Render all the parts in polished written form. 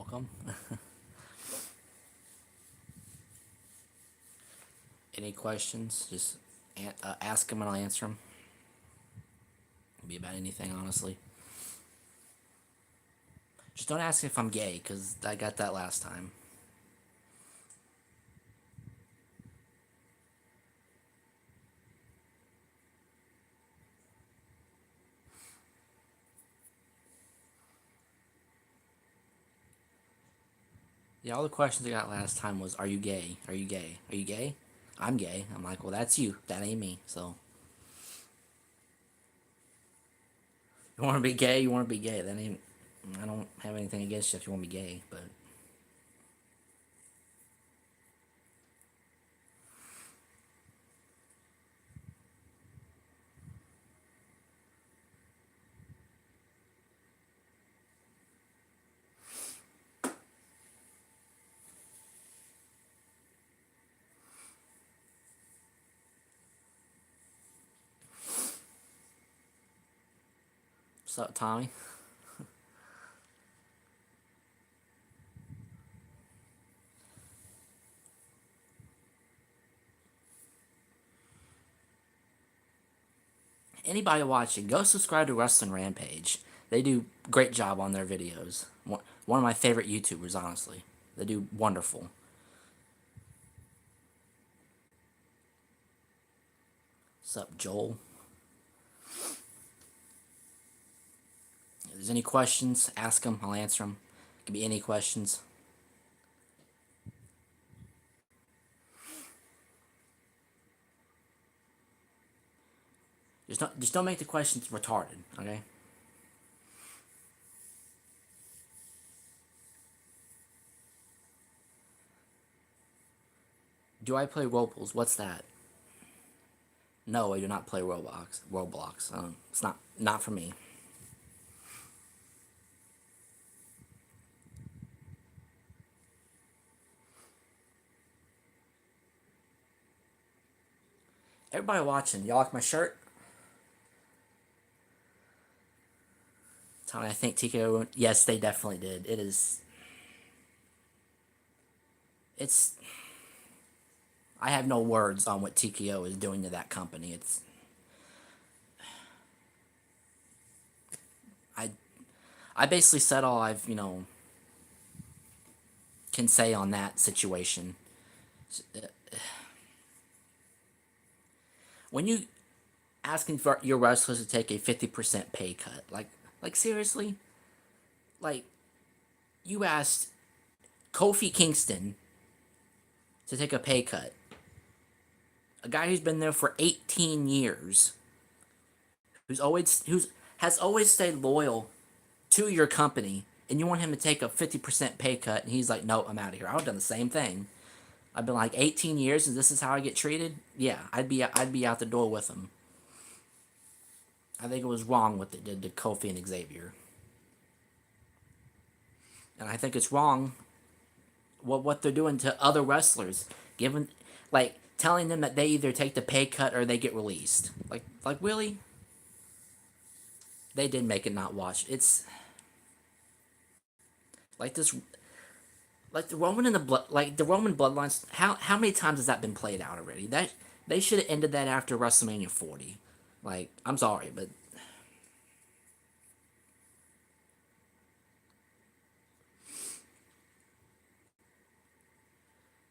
welcome. Any questions? Just ask them and I'll answer them. Be about anything, honestly. Just don't ask if I'm gay, because I got that last time. Yeah, all the questions I got last time was, are you gay? Are you gay? Are you gay? I'm gay. I'm like, well, that's you. That ain't me. So, you want to be gay? You want to be gay. That ain't. I don't have anything against you if you want to be gay, but. What's up, Tommy? Anybody watching, go subscribe to Wrestling Rampage. They do great job on their videos. One of my favorite YouTubers, honestly. They do wonderful. What's up, Joel? If there's any questions, ask them. I'll answer them. It could be any questions. Just don't make the questions retarded, okay? Do I play Roblox? What's that? No, I do not play Roblox. It's not for me. Everybody watching, y'all like my shirt? Tommy, I think TKO. Yes, they definitely did. It is. It's. I have no words on what TKO is doing to that company. It's. I. I basically said all I've can say on that situation. When you asking for your wrestlers to take a 50% pay cut, like seriously, like you asked Kofi Kingston to take a pay cut, a guy who's been there for 18 years, who's has always stayed loyal to your company, and you want him to take a 50% pay cut, and he's like, no, I'm out of here. I would have done the same thing. I've been like 18 years, and this is how I get treated. Yeah, I'd be out the door with him. I think it was wrong what they did to Kofi and Xavier, and I think it's wrong what they're doing to other wrestlers, given like telling them that they either take the pay cut or they get released. Like really, they did make it not watch. It's like this, like the Roman and the blood, like the Roman bloodlines. How many times has that been played out already? That they should have ended that after WrestleMania 40. Like I'm sorry, but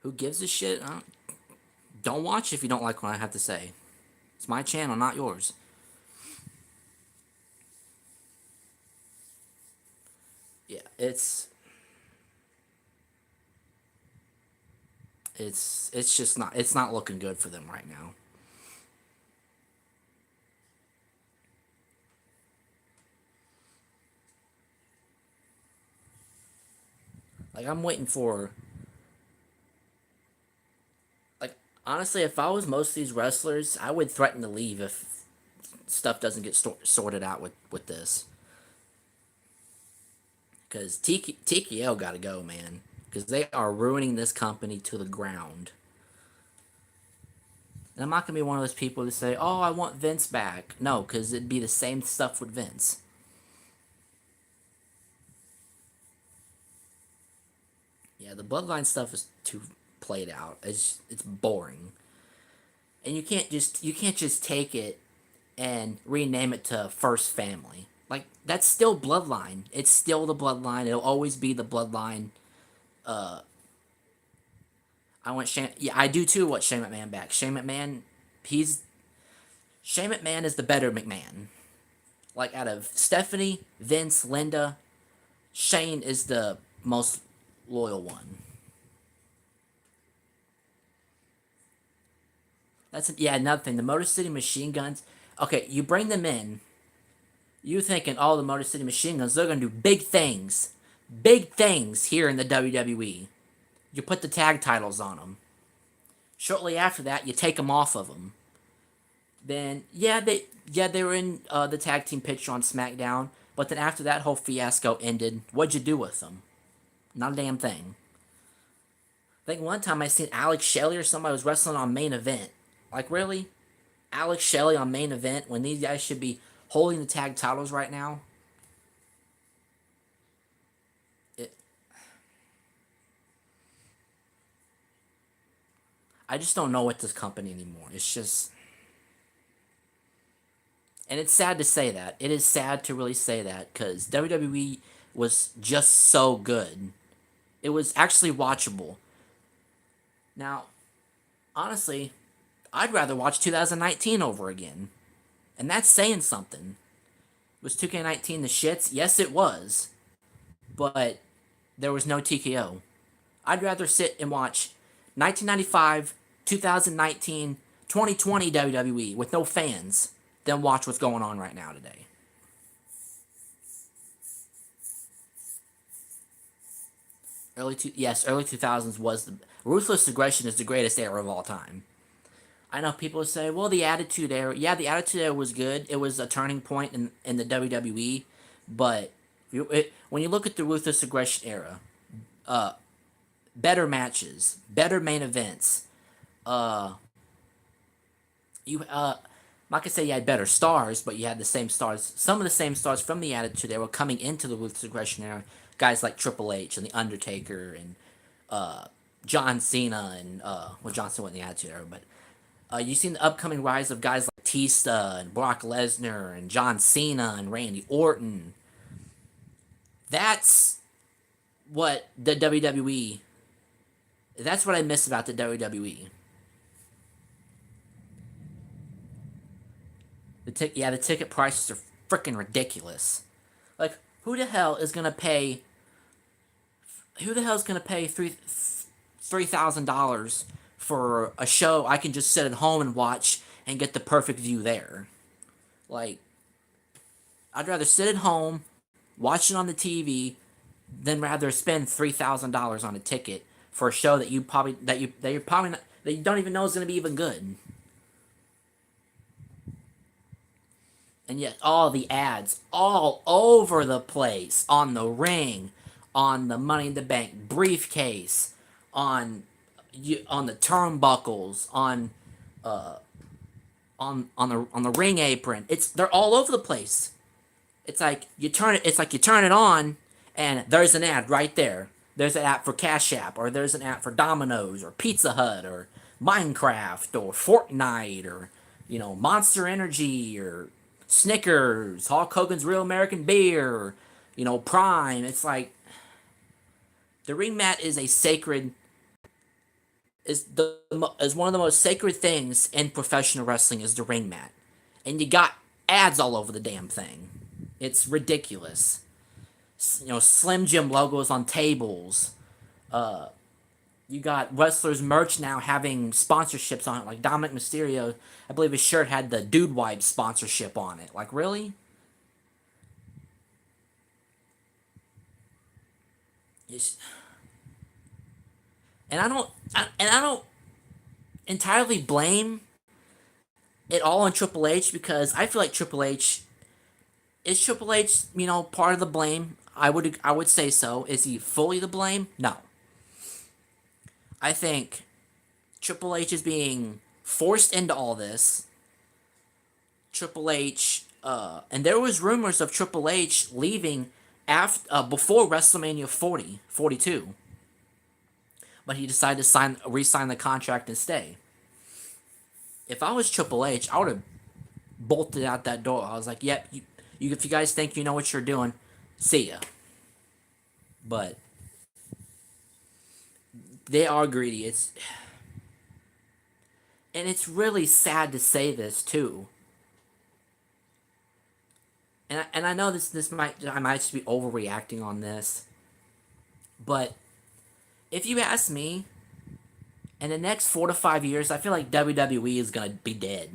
who gives a shit? Don't watch if you don't like what I have to say. It's my channel, not yours. Yeah, it's just not looking good for them right now. Like I'm waiting for like honestly, if I was most of these wrestlers, I would threaten to leave if stuff doesn't get sorted out with this. Because TKO got to go, man. Because they are ruining this company to the ground. And I'm not gonna be one of those people to say, "Oh, I want Vince back." No, because it'd be the same stuff with Vince. Yeah, the bloodline stuff is too played out. It's boring, and you can't just take it and rename it to First Family. Like that's still bloodline. It's still the bloodline. It'll always be the bloodline. Uh, I want Shane. Yeah, I do too. Want Shane McMahon back? He's Shane McMahon is the better McMahon. Like out of Stephanie, Vince, Linda, Shane is the most loyal one. Yeah, another thing. The Motor City Machine Guns. Okay, you bring them in. You thinking, oh, the Motor City Machine Guns, they're gonna do big things here in the WWE. You put the tag titles on them. Shortly after that, you take them off of them. Then they were in the tag team picture on SmackDown. But then after that whole fiasco ended, what'd you do with them? Not a damn thing. I think one time I seen Alex Shelley or somebody was wrestling on main event. Like really, Alex Shelley on main event when these guys should be holding the tag titles right now. It, I just don't know what this company anymore. It's just, and it's sad to say that. It is sad to really say that because WWE was just so good. It was actually watchable. Now, honestly, I'd rather watch 2019 over again. And that's saying something. Was 2K19 the shits? Yes, it was. But there was no TKO. I'd rather sit and watch 1995, 2019, 2020 WWE with no fans than watch what's going on right now today. Early 2000s was the Ruthless Aggression is the greatest era of all time. I know people say, well, the Attitude Era. Yeah, the Attitude Era was good. It was a turning point in the WWE. But when you look at the Ruthless Aggression era, uh, better matches, better main events. Uh, you I'm not gonna say you had better stars, but you had the same stars. Some of the same stars from the Attitude Era coming into the Ruthless Aggression era. Guys like Triple H and the Undertaker and uh, John Cena and well, John Cena wasn't the Attitude Era, but you've seen the upcoming rise of guys like Batista and Brock Lesnar and John Cena and Randy Orton. That's what the WWE. That's what I miss about the WWE. The ticket prices are freaking ridiculous. Like, Who the hell is gonna pay $3,000 for a show I can just sit at home and watch and get the perfect view there? Like, I'd rather sit at home, watch it on the TV, than rather spend $3,000 on a ticket for a show that you're probably not, that you don't even know is gonna be even good. And yet, all the ads all over the place on the ring, on the Money in the Bank briefcase, on on the turnbuckles, on the ring apron. They're all over the place. It's like you turn it. It's like you turn it on, and there's an ad right there. There's an app for Cash App, or there's an app for Domino's, or Pizza Hut, or Minecraft, or Fortnite, or Monster Energy, or Snickers, Hulk Hogan's Real American Beer, or, Prime. It's like the ring mat is a sacred is one of the most sacred things in professional wrestling is the ring mat, and you got ads all over the damn thing. It's ridiculous. Slim Jim logos on tables. Uh, you got wrestlers merch now having sponsorships on it, like Dominic Mysterio. I believe his shirt had the Dude Wipes sponsorship on it. Like really? It's, and I don't entirely blame it all on Triple H because I feel like Triple H, part of the blame. I would say so. Is he fully the blame? No. I think Triple H is being forced into all this. Triple H, and there was rumors of Triple H leaving after before WrestleMania 42. but he decided to re-sign the contract and stay. If I was Triple H, I would have bolted out that door. I was like, "Yep, if you guys think you know what you're doing, see ya." But they are greedy. It's really sad to say this too. And I know this I might just be overreacting on this, but if you ask me, in the next 4 to 5 years, I feel like WWE is gonna be dead.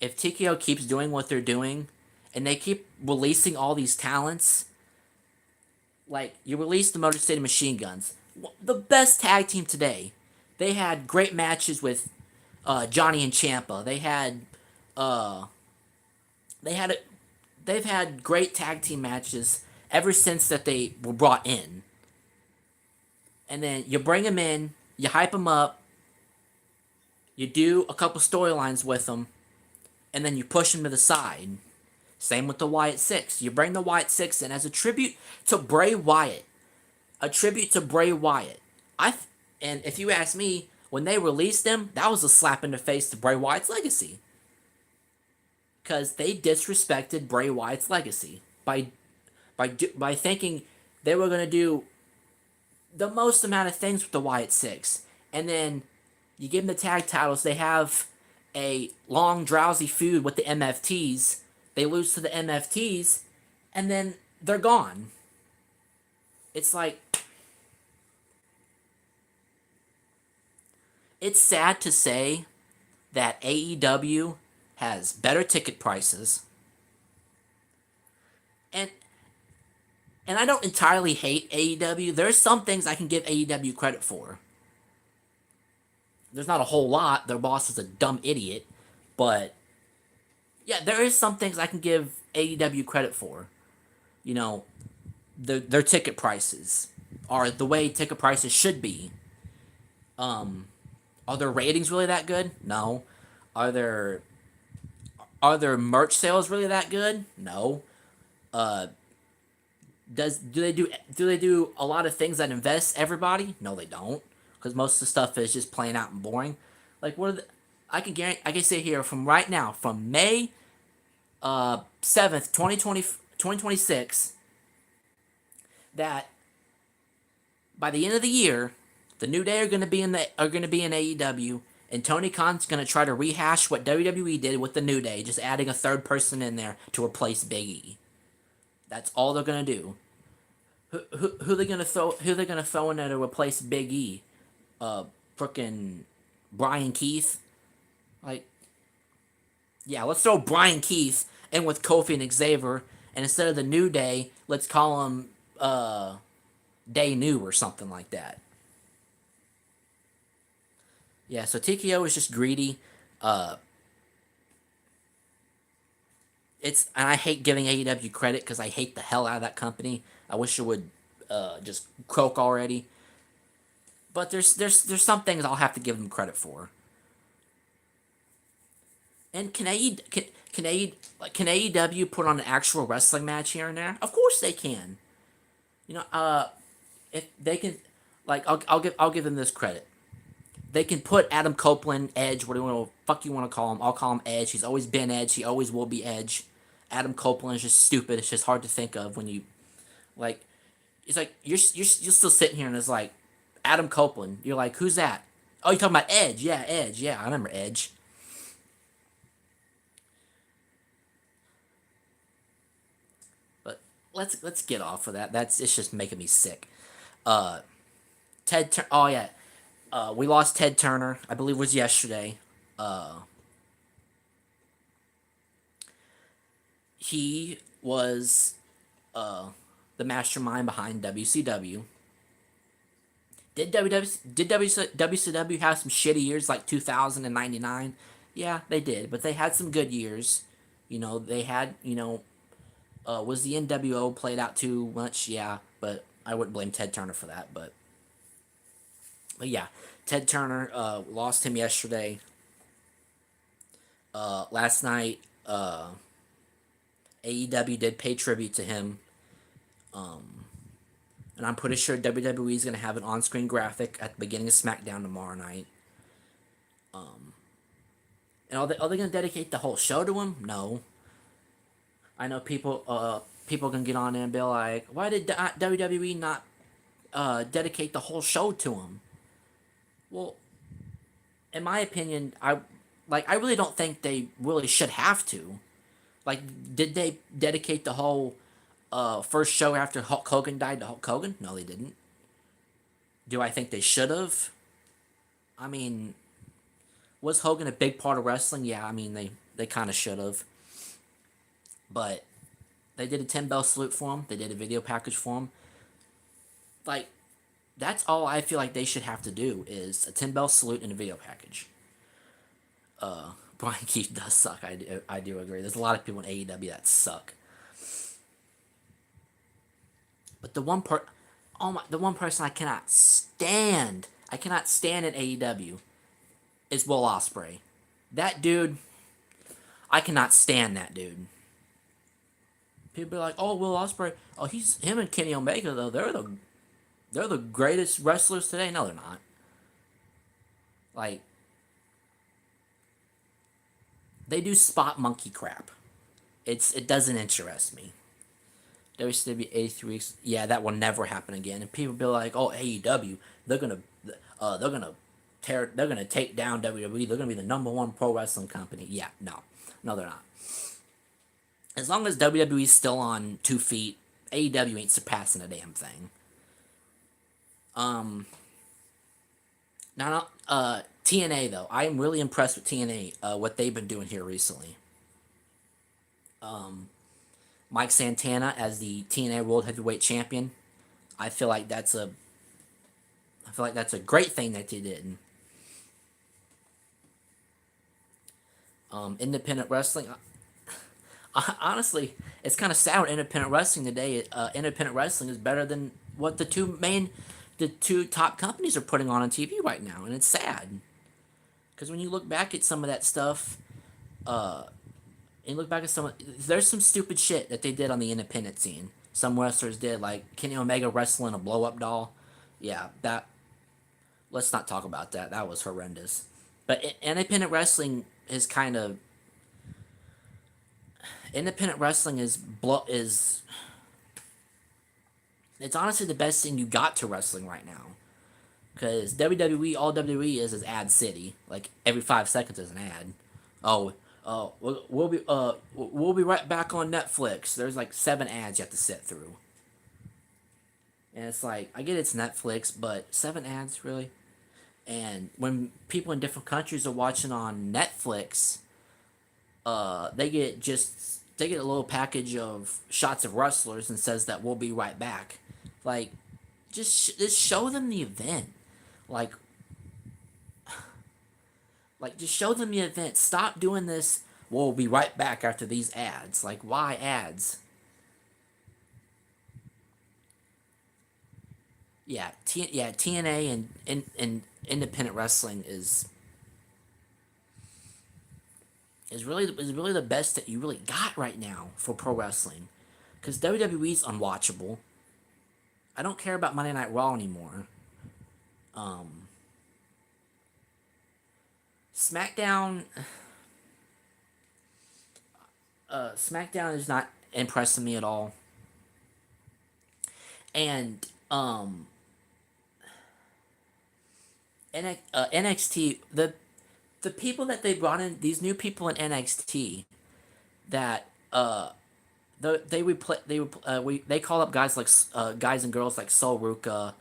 If TKO keeps doing what they're doing, and they keep releasing all these talents, like you released the Motor City Machine Guns, the best tag team today. They had great matches with Johnny and Champa. Uh, they had a, they've had great tag team matches ever since that they were brought in. And then you bring them in, you hype them up, you do a couple storylines with them, and then you push them to the side. Same with the Wyatt Six. You bring the Wyatt Six in as a tribute to Bray Wyatt. A tribute to Bray Wyatt. And if you ask me, when they released them, that was a slap in the face to Bray Wyatt's legacy. Because they disrespected Bray Wyatt's legacy by thinking they were going to do the most amount of things with the Wyatt Six. And then you give them the tag titles, they have a long, drowsy feud with the MFTs. They lose to the MFTs, and then they're gone. It's like, it's sad to say that AEW has better ticket prices. And I don't entirely hate AEW. There's some things I can give AEW credit for. There's not a whole lot. Their boss is a dumb idiot, but yeah, there is some things I can give AEW credit for. You know, their ticket prices are the way ticket prices should be. Are their ratings really that good? No. Are their merch sales really that good? No. Uh, do they do a lot of things that invest everybody? No, they don't, because most of the stuff is just plain out and boring. Like what are the, I can say here from right now, from May 7th, 2026, that by the end of the year, the New Day are going to be in AEW, and Tony Khan's going to try to rehash what WWE did with the New Day, just adding a third person in there to replace Big E. That's all they're going to do. Who they going to throw? Who they going to throw in there to replace Big E? Frickin' Brian Keith. Like, yeah, let's throw Brian Keith in with Kofi and Xavier, and instead of the New Day, let's call him Day New or something like that. Yeah, so TKO is just greedy. And I hate giving AEW credit because I hate the hell out of that company. I wish it would just croak already. But there's some things I'll have to give them credit for. And can AEW put on an actual wrestling match here and there? Of course they can. You know, if they can, like I'll give them this credit. They can put Adam Copeland, Edge, whatever fuck you want to call him. I'll call him Edge. He's always been Edge. He always will be Edge. Adam Copeland is just stupid. It's just hard to think of when you, like, it's like you're still sitting here and it's like Adam Copeland. You're like, who's that? Oh, you're talking about Edge? Yeah, Edge. Yeah, I remember Edge. But let's get off of that. It's just making me sick. Uh, Oh yeah, we lost Ted Turner. I believe it was yesterday. He was the mastermind behind WCW. Did WCW have some shitty years like 2000 and 99? Yeah, they did, but they had some good years. You know, they had, was the NWO played out too much? Yeah, but I wouldn't blame Ted Turner for that. But yeah, Ted Turner, lost him yesterday. Last night, AEW did pay tribute to him. and I'm pretty sure WWE is going to have an on-screen graphic at the beginning of SmackDown tomorrow night. And are they going to dedicate the whole show to him? No. I know people can get on there and be like, why did WWE not dedicate the whole show to him? Well, in my opinion, I really don't think they really should have to. Like, did they dedicate the whole first show after Hulk Hogan died to Hulk Hogan? No, they didn't. Do I think they should have? I mean, was Hogan a big part of wrestling? Yeah, I mean they kind of should have. But they did a 10 bell salute for him. They did a video package for him. Like, that's all I feel like they should have to do is a 10 bell salute and a video package. Brian Keith does suck. I do agree. There's a lot of people in AEW that suck. But the one person I cannot stand in AEW is Will Ospreay. That dude, I cannot stand that dude. People be like, "Oh, Will Ospreay, oh him and Kenny Omega though. They're the greatest wrestlers today." No, they're not. Like, they do spot monkey crap. It doesn't interest me. WCW 83 weeks. Yeah, that will never happen again. And people be like, "Oh, AEW, they're gonna, they're gonna they're gonna take down WWE. They're gonna be the #1 pro wrestling company." Yeah, no, they're not. As long as WWE's still on 2 feet, AEW ain't surpassing a damn thing. Um, now, TNA though, I am really impressed with TNA. What they've been doing here recently. Mike Santana as the TNA World Heavyweight Champion. I feel like that's a great thing that they did. Independent wrestling. Honestly, it's kind of sad with independent wrestling today. Independent wrestling is better than what the two top companies are putting on TV right now, and it's sad. Because when you look back at some of that stuff, and look back at there's some stupid shit that they did on the independent scene. Some wrestlers did, like Kenny Omega wrestling a blow up doll. Yeah, that. Let's not talk about that. That was horrendous. But independent wrestling is it's honestly the best thing you got to wrestling right now. Because WWE, all WWE is ad city. Like, every 5 seconds is an ad. We'll be right back on Netflix. There's like 7 ads you have to sit through. And it's like, I get it's Netflix, but 7 ads, really? And when people in different countries are watching on Netflix, they get a little package of shots of wrestlers and says that we'll be right back. Like, just show them the event. Like, just show them the event. Stop doing this. We'll be right back after these ads. Like, why ads? Yeah, TNA and independent wrestling is really the best that you really got right now for pro wrestling, because WWE's unwatchable. I don't care about Monday Night Raw anymore. Um, SmackDown, SmackDown is not impressing me at all, and NXT, the people that they brought in, these new people in NXT, that they call up guys like guys and girls like Sol Ruka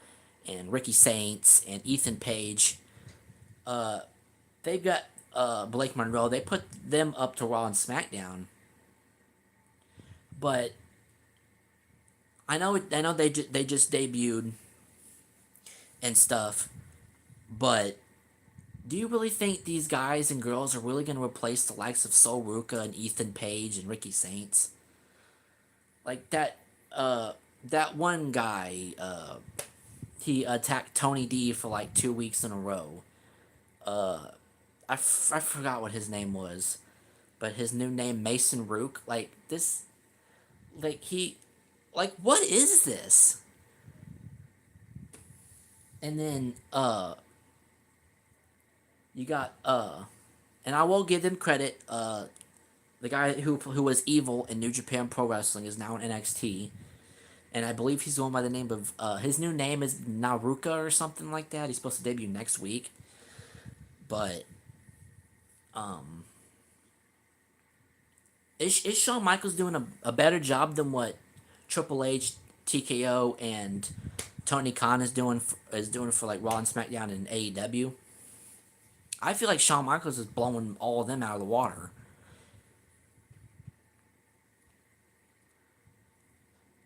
and Ricky Saints and Ethan Page. They've got Blake Monroe. They put them up to Raw and SmackDown, but I know they just debuted and stuff, but do you really think these guys and girls are really going to replace the likes of Sol Ruka and Ethan Page and Ricky Saints? Like that one guy, he attacked Tony D for like 2 weeks in a row. I forgot what his name was, but his new name, Mason Rook. Like, this, like, what is this? And then you got and I will give them credit. The guy who was evil in New Japan Pro Wrestling is now in NXT, and I believe he's going by the name of his new name is Naruka or something like that. He's supposed to debut next week, but um, is Shawn Michaels doing a better job than what Triple H, TKO, and Tony Khan is doing for like Raw and SmackDown and AEW? I feel like Shawn Michaels is blowing all of them out of the water.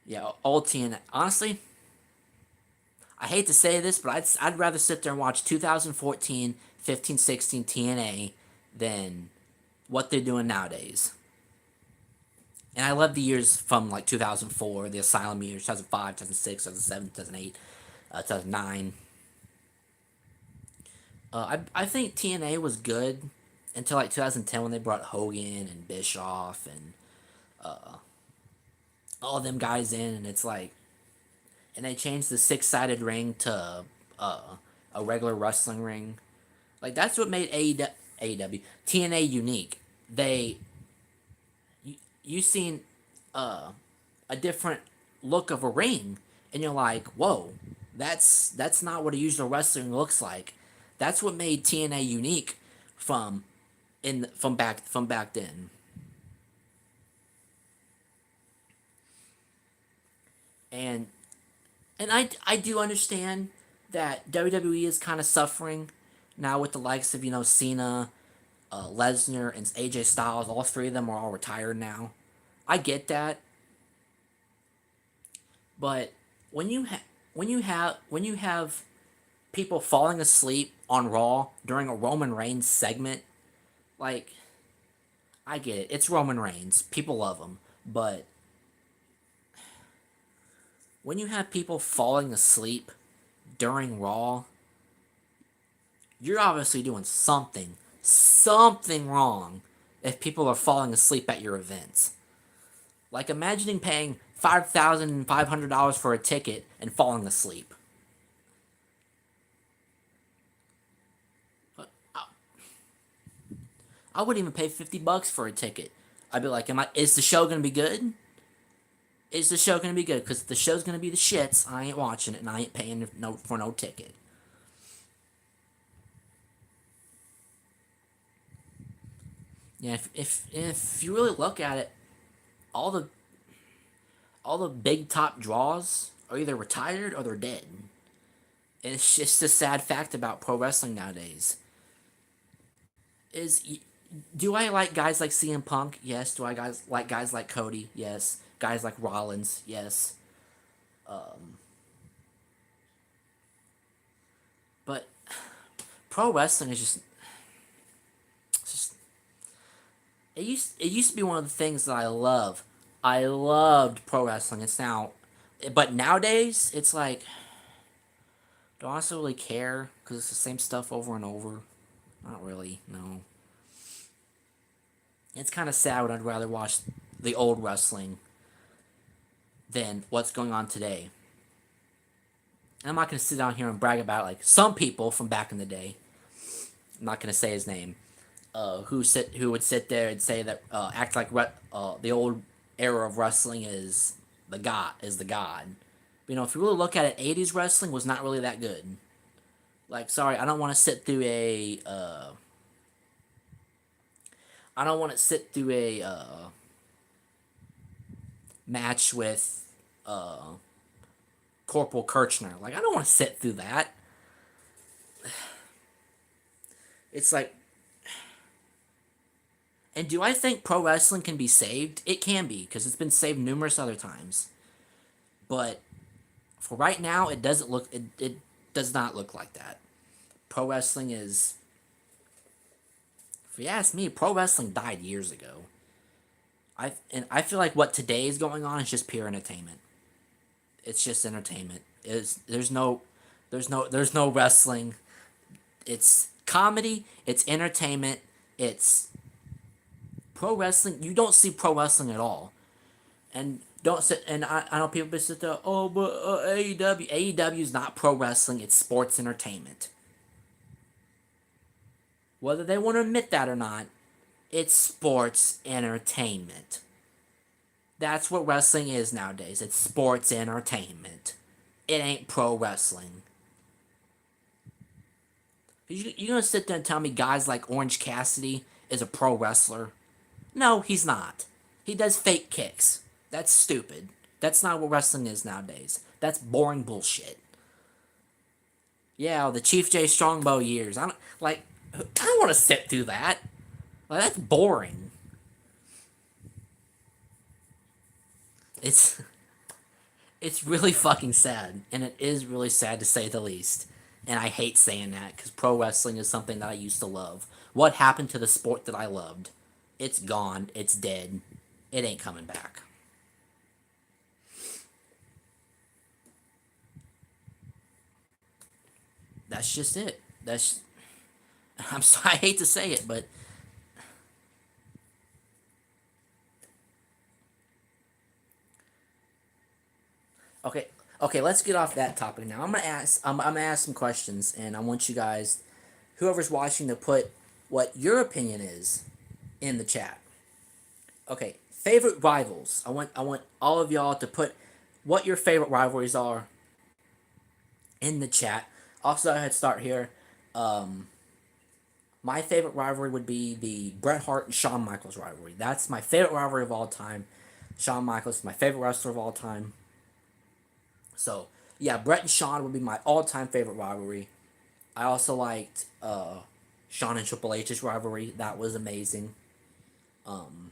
Yeah, all TNA. Honestly, I hate to say this, but I'd rather sit there and watch 2014, 15, 16 TNA than what they're doing nowadays. And I love the years from like 2004, the Asylum years, 2005, 2006, 2007, 2008, 2009. I think TNA was good until like 2010 when they brought Hogan and Bischoff and all them guys in, and it's like, and they changed the six-sided ring to uh, a regular wrestling ring. Like that's what made AEW TNA unique. They you seen a different look of a ring, and you're like, whoa, that's not what a usual wrestling looks like. That's what made TNA unique from from back then. And I do understand that WWE is kind of suffering now with the likes of Cena, Lesnar, and AJ Styles. All three of them are all retired now. I get that, but when you when you have people falling asleep on Raw during a Roman Reigns segment, like I get it. It's Roman Reigns. People love him, but when you have people falling asleep during Raw, you're obviously doing something wrong if people are falling asleep at your events. Like imagining paying $5,500 for a ticket and falling asleep. I wouldn't even pay $50 for a ticket. I'd be like, is the show gonna be good? Is the show gonna be good? Because if the show's gonna be the shits, I ain't watching it and I ain't paying for no ticket. Yeah, if you really look at it, all the all the big top draws are either retired or they're dead. And it's just a sad fact about pro wrestling nowadays. Is do I like guys like CM Punk? Yes. Do I guys like Cody? Yes. Guys like Rollins? Yes. But pro wrestling is just it used to be one of the things that I love. I loved pro wrestling. It's now, but nowadays it's like, do I also really care because it's the same stuff over and over? Not really. No. It's kind of sad when I'd rather watch the old wrestling than what's going on today. And I'm not gonna sit down here and brag about like some people from back in the day. I'm not gonna say his name. Who would sit there and say that act like the old era of wrestling is the god. If you really look at it, '80s wrestling was not really that good. Like, sorry, I don't want to sit through a I don't want to sit through a match with uh, Corporal Kirchner. Like, I don't want to sit through that. It's like, and do I think pro wrestling can be saved? It can be because it's been saved numerous other times. But for right now, it does not look like that. Pro wrestling is, if you ask me, pro wrestling died years ago. I feel like what today is going on is just pure entertainment. It's just entertainment. There's no wrestling. It's comedy. It's entertainment. It's pro wrestling. You don't see pro wrestling at all. And Don't sit, and I know people sit there, oh, but AEW. AEW is not pro wrestling, it's sports entertainment. Whether they want to admit that or not, it's sports entertainment. That's what wrestling is nowadays. It's sports entertainment. It ain't pro wrestling. You gonna sit there and tell me guys like Orange Cassidy is a pro wrestler? No, he's not. He does fake kicks. That's stupid. That's not what wrestling is nowadays. That's boring bullshit. Yeah, the Chief J Strongbow years. I don't want to sit through that. Like, that's boring. It's it's really fucking sad, and it is really sad to say the least. And I hate saying that because pro wrestling is something that I used to love. What happened to the sport that I loved? It's gone. It's dead. It ain't coming back. That's just it. I'm sorry. I hate to say it, but okay. Okay, let's get off that topic now. I'm gonna ask some questions, and I want you guys, whoever's watching, to put what your opinion is in the chat. Okay, favorite rivals. I want all of y'all to put what your favorite rivalries are in the chat. Also, I had to start here. Um, my favorite rivalry would be the Bret Hart and Shawn Michaels rivalry. That's my favorite rivalry of all time. Shawn Michaels is my favorite wrestler of all time. So yeah, Bret and Shawn would be my all-time favorite rivalry. I also liked Shawn and Triple H's rivalry. That was amazing. Um,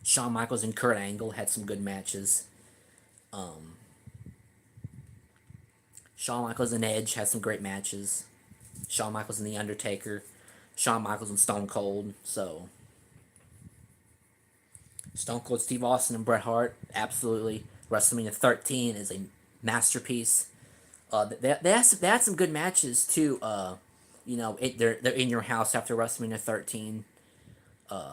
Shawn Michaels and Kurt Angle had some good matches. Um, Shawn Michaels and Edge had some great matches. Shawn Michaels and The Undertaker. Shawn Michaels and Stone Cold. So Stone Cold Steve Austin and Bret Hart, absolutely. WrestleMania 13 is a masterpiece. They had some good matches too. They're in your house after WrestleMania 13.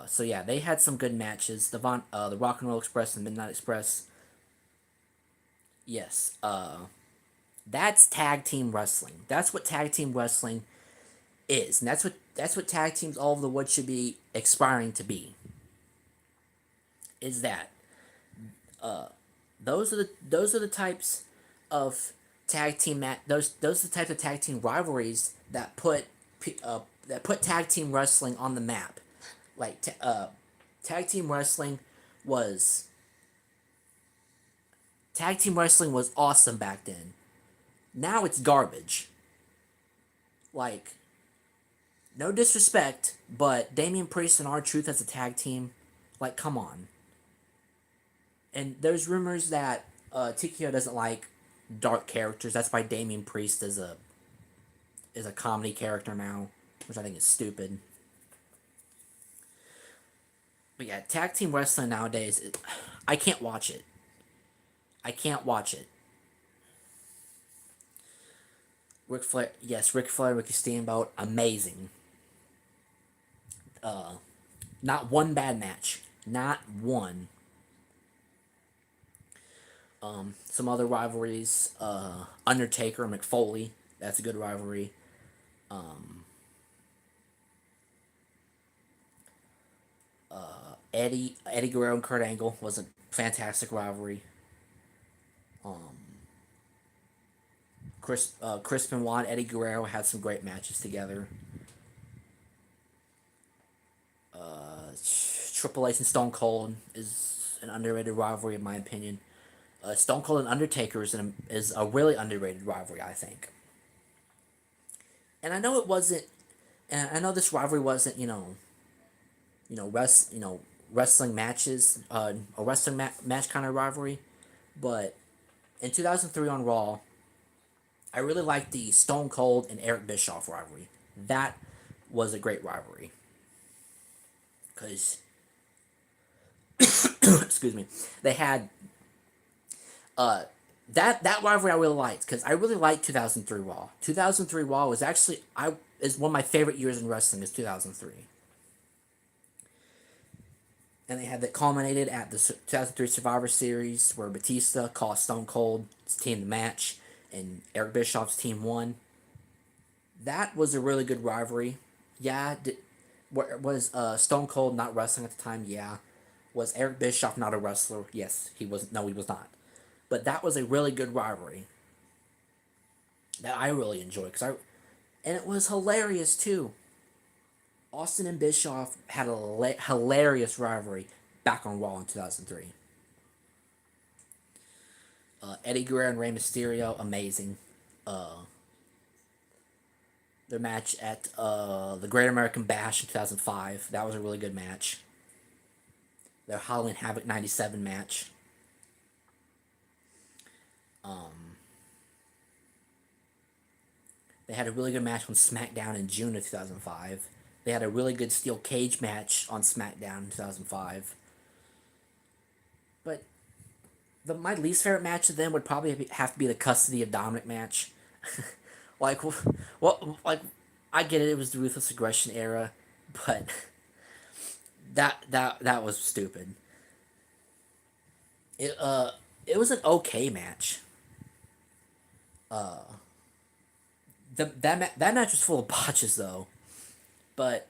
So yeah, they had some good matches. The Rock and Roll Express and Midnight Express. Yes. That's tag team wrestling. That's what tag team wrestling is, and that's what tag teams all over the wood should be aspiring to be. Is that those are the types of those are the types of tag team rivalries that put tag team wrestling on the map. Like tag team wrestling was tag team wrestling was awesome back then. Now it's garbage. Like, no disrespect, but Damian Priest and R-Truth as a tag team, like, come on. And there's rumors that TKO doesn't like dark characters. That's why Damian Priest is a comedy character now, which I think is stupid. But yeah, tag team wrestling nowadays, I can't watch it. I can't watch it. Ric Flair, yes, Ric Flair, Ricky Steamboat, amazing. Uh, Not one bad match, not one. Some other rivalries, Undertaker and McFoley, that's a good rivalry. Um, Eddie Guerrero and Kurt Angle was a fantastic rivalry. Um, Chris Benoit, Eddie Guerrero had some great matches together. Triple H and Stone Cold is an underrated rivalry in my opinion. Stone Cold and Undertaker is a really underrated rivalry, I think. And I know it wasn't. And I know this rivalry wasn't, wrestling matches, a wrestling match kind of rivalry, but in 2003 on Raw, I really liked the Stone Cold and Eric Bischoff rivalry. That was a great rivalry because excuse me, they had uh that rivalry I really liked because I really liked 2003 Raw. 2003 Raw was actually I is one of my favorite years in wrestling is 2003. And they had that culminated at the 2003 Survivor Series where Batista cost Stone Cold's team the match and Eric Bischoff's team won. That was a really good rivalry. Yeah, was Stone Cold not wrestling at the time? Yeah. Was Eric Bischoff not a wrestler? Yes, he was. No, he was not. But that was a really good rivalry that I really enjoyed and it was hilarious too. Austin and Bischoff had a hilarious rivalry back on Raw in 2003. Eddie Guerrero and Rey Mysterio, amazing. Uh, their match at the Great American Bash in 2005, that was a really good match. Their Halloween Havoc 97 match. Um, they had a really good match on SmackDown in June of 2005. They had a really good steel cage match on SmackDown in 2005. But my least favorite match of them would probably have to be the Custody of Dominic match. like, like, I get it. It was the Ruthless Aggression era, but that was stupid. It it was an okay match. That match was full of botches though, but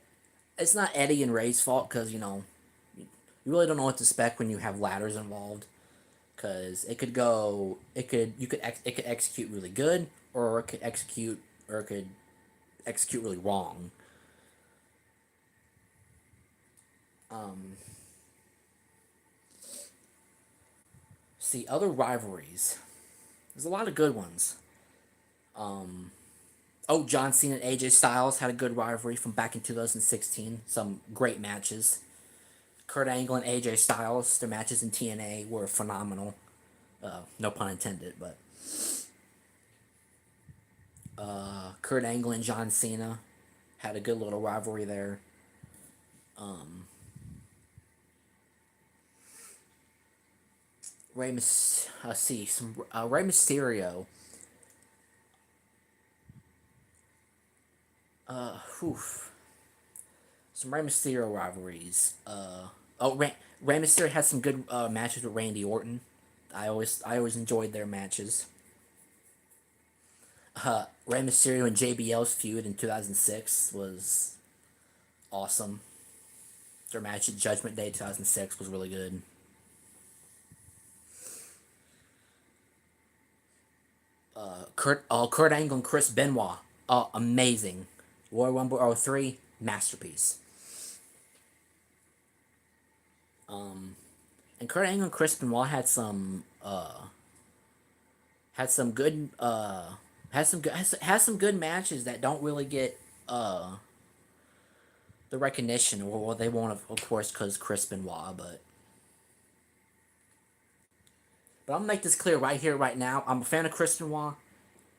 it's not Eddie and Ray's fault because you really don't know what to expect when you have ladders involved. Because it could execute really good, or it could execute really wrong. Um, see other rivalries. There's a lot of good ones. Um, oh, John Cena and AJ Styles had a good rivalry from back in 2016. Some great matches. Kurt Angle and AJ Styles, their matches in TNA were phenomenal. No pun intended, but Kurt Angle and John Cena had a good little rivalry there. Um, see some Rey Mysterio. Whew. Some Rey Mysterio rivalries. Rey Mysterio had some good matches with Randy Orton. I always enjoyed their matches. Rey Mysterio and JBL's feud in 2006 was awesome. Their match at Judgment Day 2006 was really good. Kurt Angle and Chris Benoit, amazing. Royal Rumble 03, masterpiece. Um, and Kurt Angle and Chris Benoit had some good has some good matches that don't really get the recognition or what they want, of course, because Chris Benoit. But I'm gonna make this clear right here, right now. I'm a fan of Chris Benoit.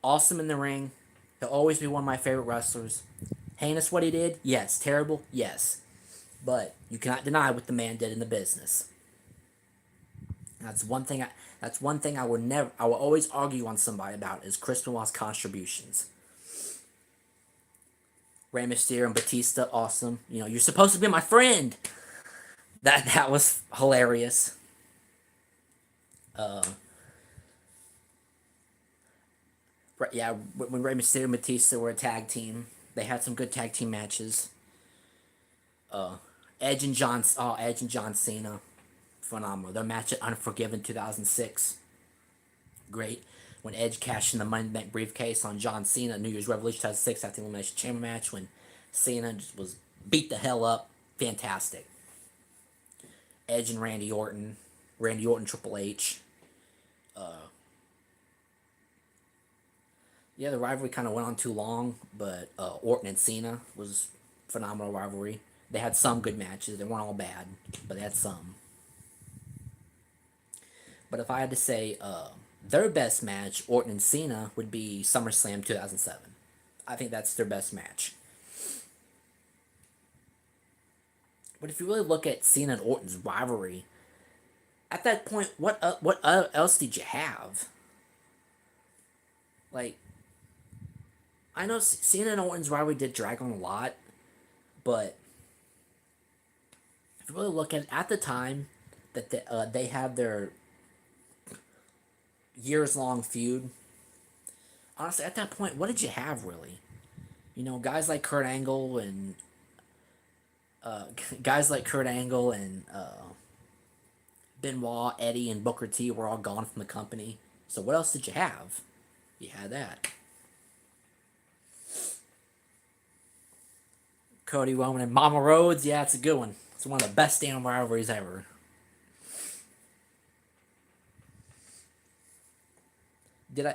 Awesome in the ring. He'll always be one of my favorite wrestlers. Heinous what he did? Yes. Terrible? Yes. But you cannot deny what the man did in the business. That's one thing. That's one thing I will never. I will always argue on somebody about is Chris Benoit's contributions. Rey Mysterio and Batista, awesome. You're supposed to be my friend. That was hilarious. Uh, yeah, when Rey Mysterio and Batista were a tag team, they had some good tag team matches. Uh, Edge and John Cena, phenomenal. Their match at Unforgiven 2006, great. When Edge cashed in the Money in the Bank briefcase on John Cena, New Year's Revolution 2006 after the Elimination Chamber match, when Cena just was beat the hell up, fantastic. Edge and Randy Orton, Triple H. Yeah, the rivalry kind of went on too long, but Orton and Cena was phenomenal rivalry. They had some good matches. They weren't all bad, but they had some. But if I had to say their best match, Orton and Cena, would be SummerSlam 2007. I think that's their best match. But if you really look at Cena and Orton's rivalry, at that point, what else did you have? Like, I know Cena and Orton's rivalry did drag on a lot, but If you really look at the time that they had their years long feud, honestly, at that point, what did you have really? You know, guys like Kurt Angle and Benoit, Eddie, and Booker T were all gone from the company. So what else did you have? You had that. Cody Roman and Mama Rhodes, yeah, it's a good one. It's one of the best damn rivalries ever. Did I?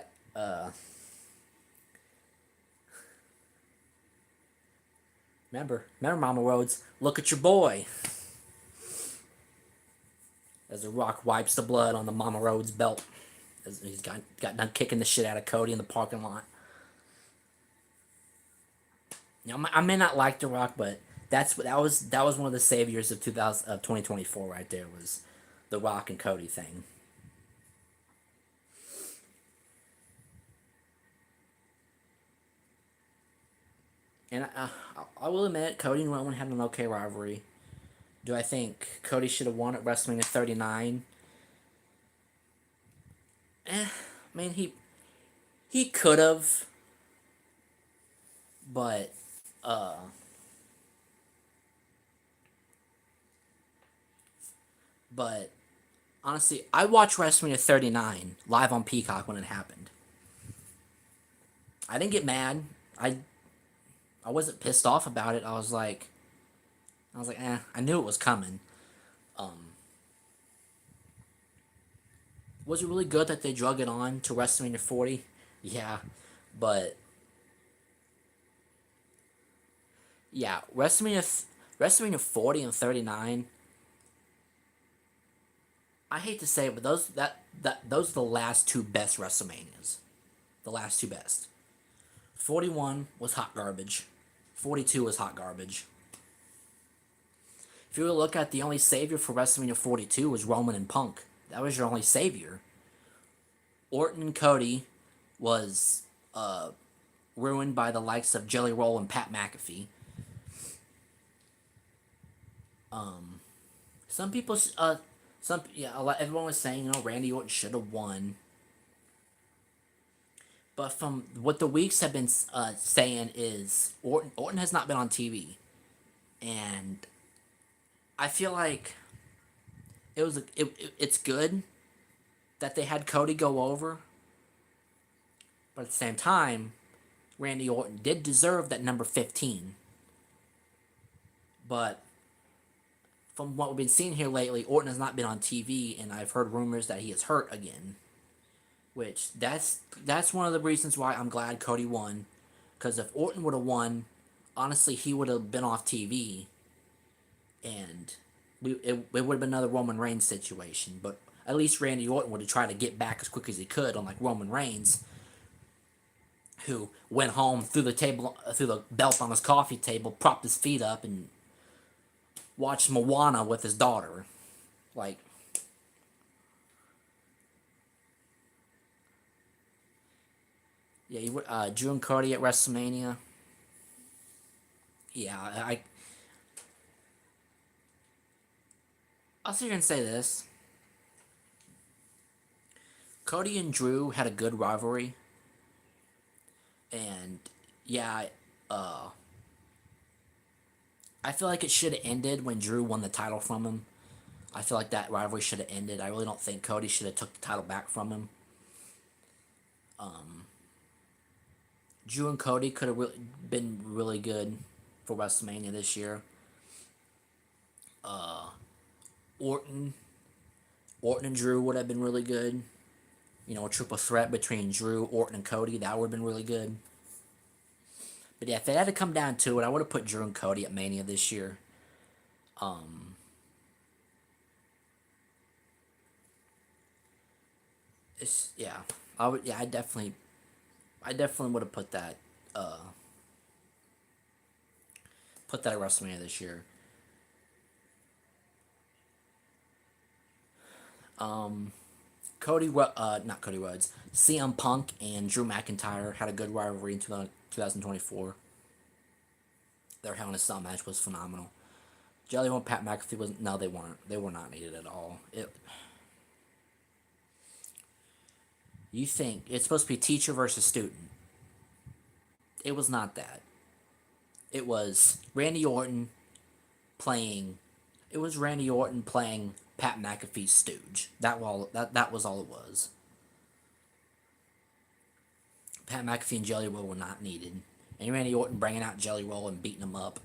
Remember Mama Rhodes? Look at your boy. As The Rock wipes the blood on the Mama Rhodes belt, as he's got done kicking the shit out of Cody in the parking lot. You know, I may not like The Rock, but that was one of the saviors of 2024 right there was the Rock and Cody thing. And I will admit, Cody and Roman had an okay rivalry. Do I think Cody should have won at WrestleMania 39? I mean he could have, but uh, but honestly, I watched WrestleMania 39 live on Peacock when it happened. I didn't get mad. I I wasn't pissed off about it. I was like, I knew it was coming. Um, was it really good that they drug it on to WrestleMania 40? Yeah, but yeah, WrestleMania 40 and 39. I hate to say it, but those are the last two best WrestleManias. The last two best. 41 was hot garbage. 42 was hot garbage. If you were to look at the only savior for WrestleMania 42 was Roman and Punk. That was your only savior. Orton and Cody was ruined by the likes of Jelly Roll and Pat McAfee. Um, some people, everyone was saying, Randy Orton should have won. But from what the weeks have been saying is Orton has not been on TV, and I feel like it's good that they had Cody go over, but at the same time, Randy Orton did deserve that number 15. But from what we've been seeing here lately, Orton has not been on TV, and I've heard rumors that he is hurt again. Which that's one of the reasons why I'm glad Cody won, because if Orton would have won, honestly, he would have been off TV, and it would have been another Roman Reigns situation. But at least Randy Orton would have tried to get back as quick as he could, unlike Roman Reigns, who went home, threw the belt on his coffee table, propped his feet up, and watched Moana with his daughter. Like, yeah, Drew and Cody at WrestleMania. Yeah, I'll sit here and say this: Cody and Drew had a good rivalry, and yeah, uh, I feel like it should have ended when Drew won the title from him. I feel like that rivalry should have ended. I really don't think Cody should have took the title back from him. Um, Drew and Cody could have been really good for WrestleMania this year. Uh, Orton, Orton and Drew would have been really good. You know, a triple threat between Drew, Orton, and Cody, that would have been really good. But yeah, if it had to come down to it, I would have put Drew and Cody at Mania this year. Um, it's yeah, I would yeah, I definitely would have put that at WrestleMania this year. Um, not Cody Rhodes, CM Punk and Drew McIntyre had a good rivalry in 2024. Their Hell in a Cell match was phenomenal. Jelly Roll and Pat McAfee was no, they weren't. They were not needed at all. You think it's supposed to be teacher versus student? It was not that. It was Randy Orton playing. It was Randy Orton playing Pat McAfee's stooge. That was all it was. Pat McAfee and Jelly Roll were not needed, and Randy Orton bringing out Jelly Roll and beating him up.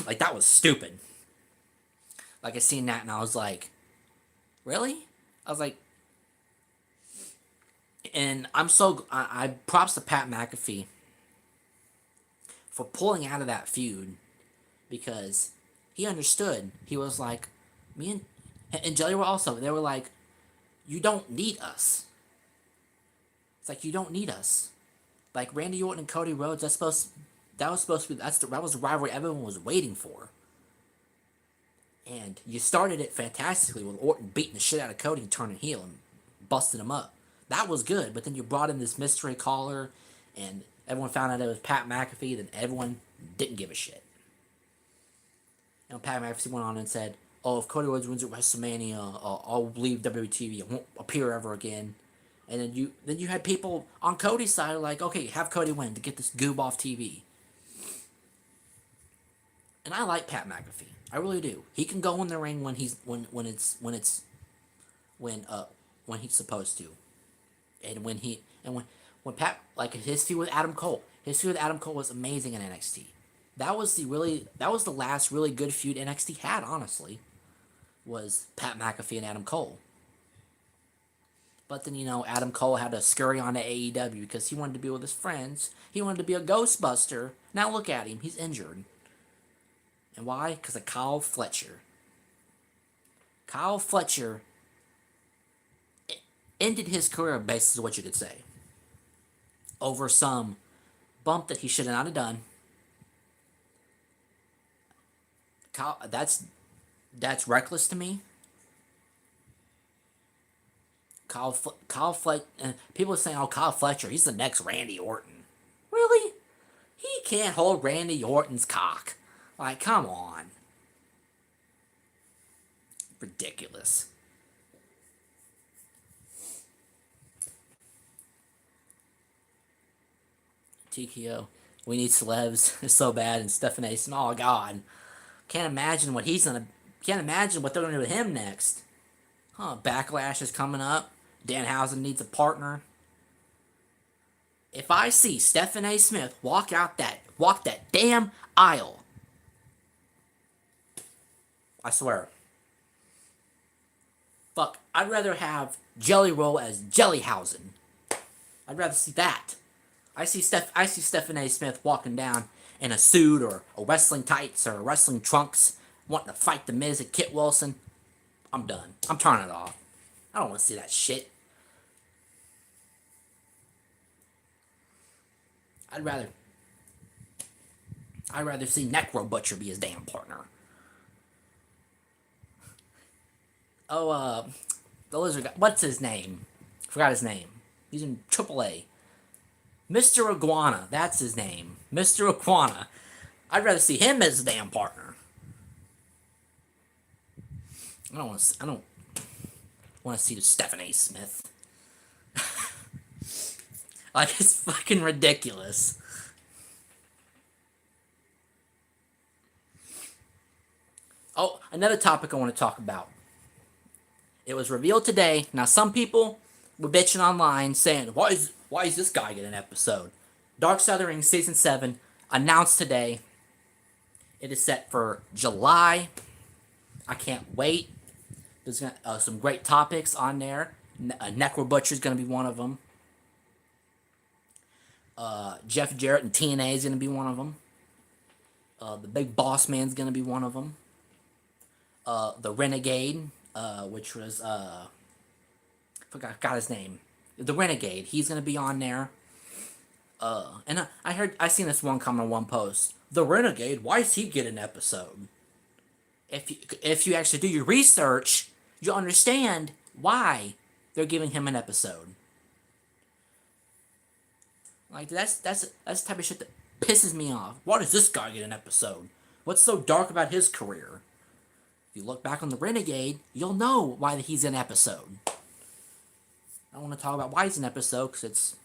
Like, that was stupid. Like, I seen that and I was like, really? I was like, and I props to Pat McAfee for pulling out of that feud, because he understood. He was like, me and Jelly were also, they were like, you don't need us. It's like, you don't need us. Like, Randy Orton and Cody Rhodes, that was supposed to be, that was the rivalry everyone was waiting for. And you started it fantastically with Orton beating the shit out of Cody and turning heel and busting him up. That was good, but then you brought in this mystery caller, and everyone found out it was Pat McAfee, then everyone didn't give a shit. And Pat McAfee went on and said, oh, if Cody Rhodes wins at WrestleMania, I'll leave WWE, I won't appear ever again. And then you had people on Cody's side like, okay, have Cody win to get this goob off TV. And I like Pat McAfee. I really do. He can go in the ring when he's supposed to. And when Pat, like, his feud with Adam Cole. His feud with Adam Cole was amazing in NXT. That was the last really good feud NXT had, honestly. Was Pat McAfee and Adam Cole. But then, Adam Cole had to scurry on to AEW because he wanted to be with his friends. He wanted to be a Ghostbuster. Now look at him. He's injured. And why? Because of Kyle Fletcher. Kyle Fletcher ended his career, basically, what you could say, over some bump that he should not have done. That's reckless to me. Kyle Fletcher. People are saying, "Oh, Kyle Fletcher, he's the next Randy Orton." Really? He can't hold Randy Orton's cock. Like, come on. Ridiculous. TKO. We need celebs so bad, and Stephen A. Oh God, can't imagine what they're gonna do with him next. Huh? Backlash is coming up. Danhausen needs a partner. If I see Stephen A. Smith walk that damn aisle, I swear. Fuck, I'd rather have Jelly Roll as Jellyhausen. I'd rather see that. I see Stephen A. Smith walking down in a suit or a wrestling tights or wrestling trunks, wanting to fight the Miz and Kit Wilson. I'm done. I'm turning it off. I don't want to see that shit. I'd rather see Necro Butcher be his damn partner. Oh, the lizard guy. What's his name? Forgot his name. He's in AAA. Mr. Iguana. That's his name. Mr. Iguana. I'd rather see him as a damn partner. I don't want to see the Stephen A. Smith. Like, it's fucking ridiculous. Oh, another topic I want to talk about. It was revealed today. Now, some people were bitching online saying, why is this guy getting an episode? Dark Side of the Ring Season 7 announced today. It is set for July. I can't wait. There's some great topics on there. Necro Butcher is going to be one of them. Jeff Jarrett and TNA is going to be one of them. The Big Boss Man's going to be one of them. The Renegade, which was, forgot his name. The Renegade, he's going to be on there. And I seen this one comment on one post. The Renegade, why does he get an episode? If you actually do your research, you'll understand why they're giving him an episode. Like, that's the type of shit that pisses me off. Why does this guy get an episode? What's so dark about his career? If you look back on the Renegade, you'll know why he's in episode. I don't want to talk about why he's in episode because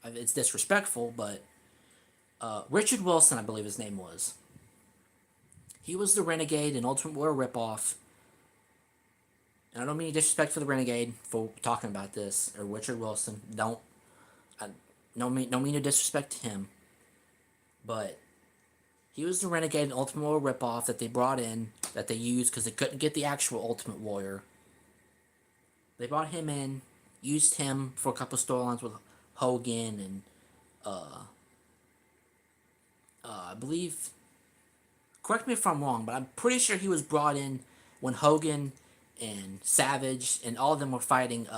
it's disrespectful. But Richard Wilson, I believe his name was. He was the Renegade in Ultimate Warrior ripoff. And I don't mean disrespect for the Renegade for talking about this or Richard Wilson. No mean to disrespect him, but he was the Renegade and Ultimate Warrior ripoff that they brought in, that they used because they couldn't get the actual Ultimate Warrior. They brought him in, used him for a couple storylines with Hogan and I believe. Correct me if I'm wrong, but I'm pretty sure he was brought in when Hogan and Savage and all of them were fighting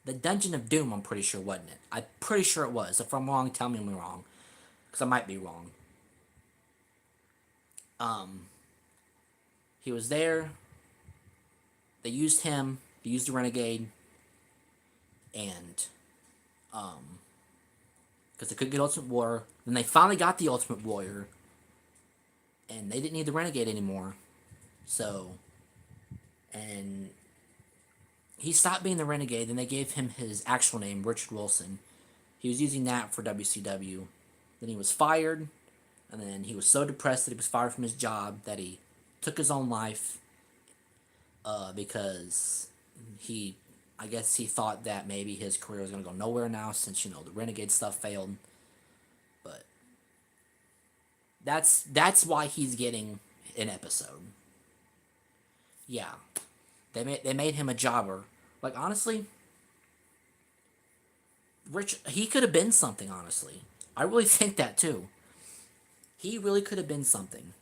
the Dungeon of Doom. I'm pretty sure, wasn't it? I'm pretty sure it was. If I'm wrong, tell me I'm wrong, because I might be wrong. He was there. They used him. They used the Renegade, and because they couldn't get Ultimate Warrior. Then they finally got the Ultimate Warrior, and they didn't need the Renegade anymore. So, and he stopped being the Renegade. Then they gave him his actual name, Richard Wilson. He was using that for WCW. Then he was fired, and then he was so depressed that he was fired from his job that he took his own life because I guess he thought that maybe his career was going to go nowhere now since, the Renegade stuff failed. But that's why he's getting an episode. Yeah. They made him a jobber. Like, honestly, he could have been something, honestly. I really think that, too. He really could have been something.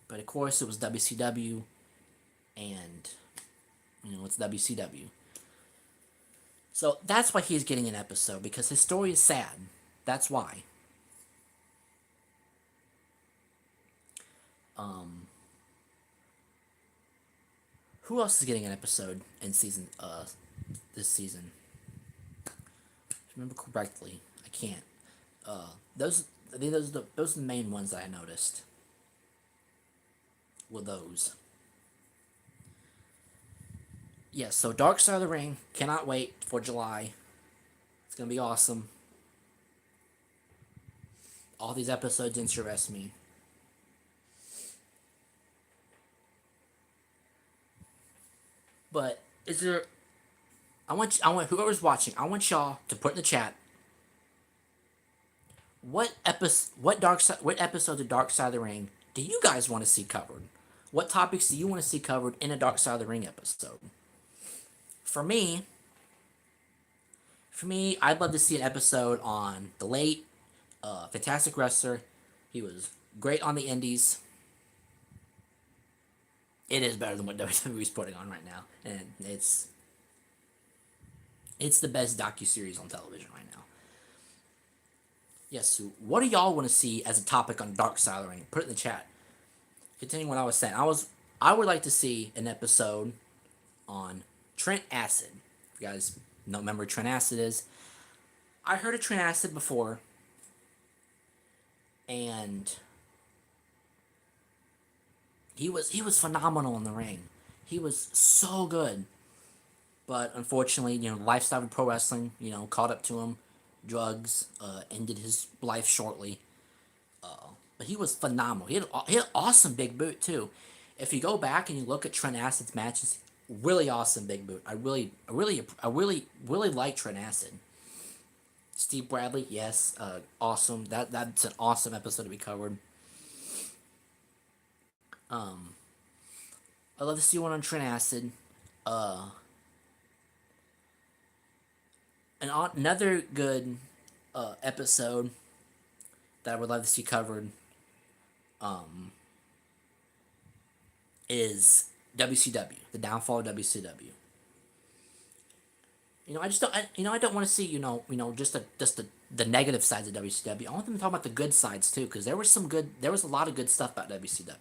But, of course, it was WCW, and, it's WCW. So, that's why he's getting an episode, because his story is sad. That's why. Who else is getting an episode in this season? If I remember correctly, I can't. Those are the main ones that I noticed. Were those? Yes. So Dark Side of the Ring. Cannot wait for July. It's gonna be awesome. All these episodes interest me. But is there? I want whoever's watching. I want y'all to put in the chat what episodes of Dark Side of the Ring do you guys want to see covered? What topics do you want to see covered in a Dark Side of the Ring episode? For me, I'd love to see an episode on the late, fantastic wrestler. He was great on the Indies. It is better than what WWE is putting on right now, and it's the best docuseries on television right now. Yes, so what do y'all want to see as a topic on Dark Side of the Ring? Put it in the chat. Continuing what I was saying, I would like to see an episode on Trent Acid. If you guys don't remember who Trent Acid is, I heard of Trent Acid before, and he was phenomenal in the ring. He was so good, but unfortunately, lifestyle of pro wrestling, caught up to him. Drugs ended his life shortly. But he was phenomenal. He had an awesome big boot too. If you go back and you look at Trent Acid's matches, really awesome big boot. I really like Trent Acid. Steve Bradley, yes, awesome. That's an awesome episode to be covered. I'd love to see one on Trent Acid. Another good episode that I would love to see covered is WCW, the downfall of WCW. I just don't. I don't want to see just the negative sides of WCW. I want them to talk about the good sides too, because there was a lot of good stuff about WCW.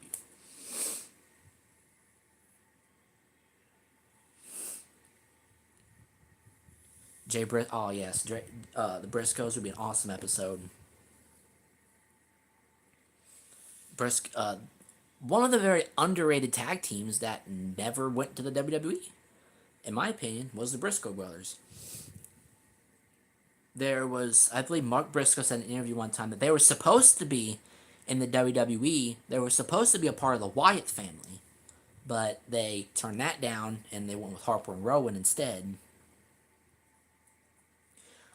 Oh yes, the Briscoes would be an awesome episode. one of the very underrated tag teams that never went to the WWE, in my opinion, was the Briscoe brothers. There was, I believe, Mark Briscoe said in an interview one time that they were supposed to be in the WWE. They were supposed to be a part of the Wyatt family, but they turned that down and they went with Harper and Rowan instead.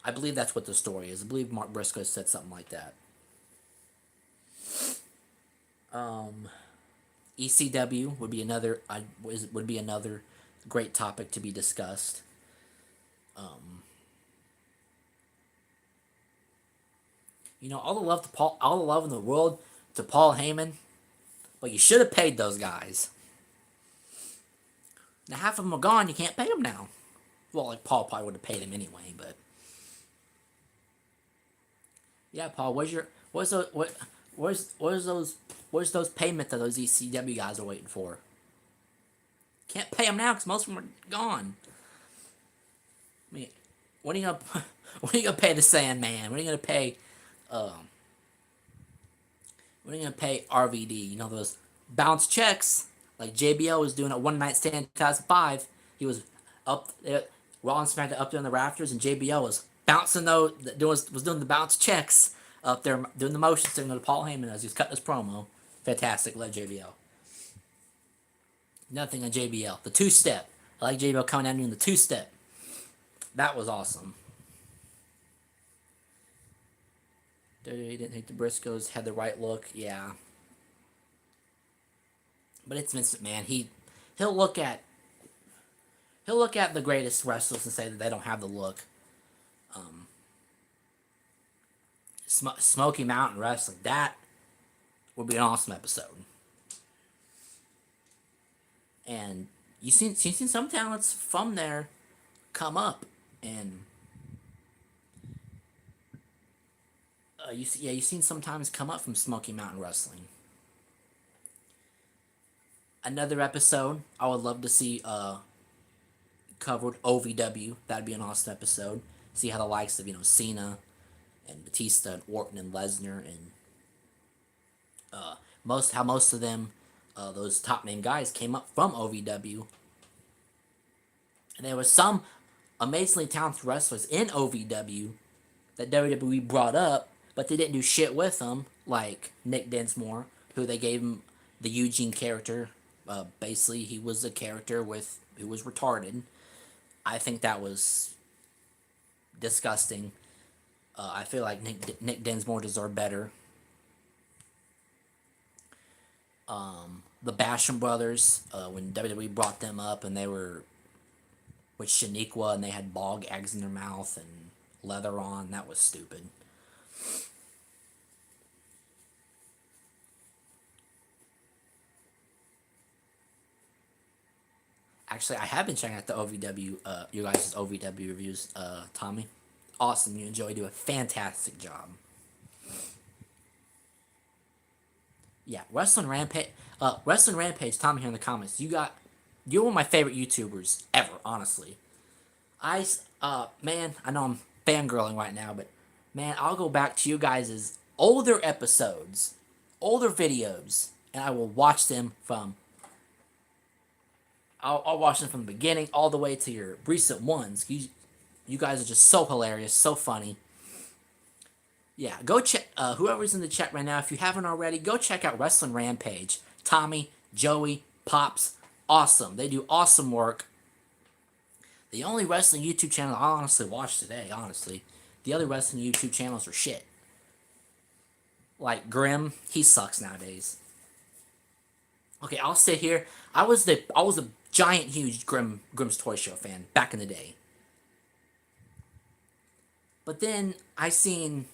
I believe that's what the story is. I believe Mark Briscoe said something like that. ECW would be another great topic to be discussed. All the love to Paul, all the love in the world to Paul Heyman, but you should have paid those guys. Now half of them are gone. You can't pay them now. Well, like Paul probably would have paid him anyway, but yeah, Paul, where's those payment that those ECW guys are waiting for? Can't pay them now because most of them are gone. I mean, when are you gonna pay the Sandman? When are you gonna pay RVD? Those bounce checks like JBL was doing at One Night Stand 2005. He was up there, Raw and SmackDown up there in the rafters, and JBL was bouncing those, was doing the bounce checks up there, doing the motion signal to Paul Heyman as he was cutting his promo. Fantastic, love JBL. Nothing on JBL. The two-step. I like JBL coming out doing the two-step. That was awesome. He didn't think the Briscoes had the right look. Yeah. But it's Vince McMahon. He'll look at the greatest wrestlers and say that they don't have the look. Smoky Mountain Wrestling. That would be an awesome episode. And you've seen some talents from there come up, and you've seen some talents come up from Smoky Mountain Wrestling. Another episode I would love to see covered OVW. That'd be an awesome episode. See how the likes of Cena and Batista and Orton and Lesnar and most of them, those top name guys, came up from OVW. And there was some amazingly talented wrestlers in OVW that WWE brought up, but they didn't do shit with them, like Nick Dinsmore, who they gave him the Eugene character. Basically, he was a character who was retarded. I think that was disgusting. I feel like Nick Dinsmore deserved better. The Basham brothers, when WWE brought them up and they were with Shaniqua and they had bog eggs in their mouth and leather on, that was stupid. Actually, I have been checking out the OVW, your guys' OVW reviews, Tommy. Awesome, you enjoy, do a fantastic job. Yeah, Wrestling Rampage, Tommy here in the comments. You're one of my favorite YouTubers ever, honestly. Man, I know I'm fangirling right now, but man, I'll go back to you guys' older episodes, older videos, and I will watch them I'll watch them from the beginning all the way to your recent ones. You guys are just so hilarious, so funny. Yeah, go check, whoever's in the chat right now, if you haven't already, go check out Wrestling Rampage. Tommy, Joey, Pops, awesome. They do awesome work. The only wrestling YouTube channel I honestly watch today, honestly, the other wrestling YouTube channels are shit. Like Grimm, he sucks nowadays. Okay, I'll sit here. I was a giant, huge Grimm's Toy Show fan back in the day. But then I seen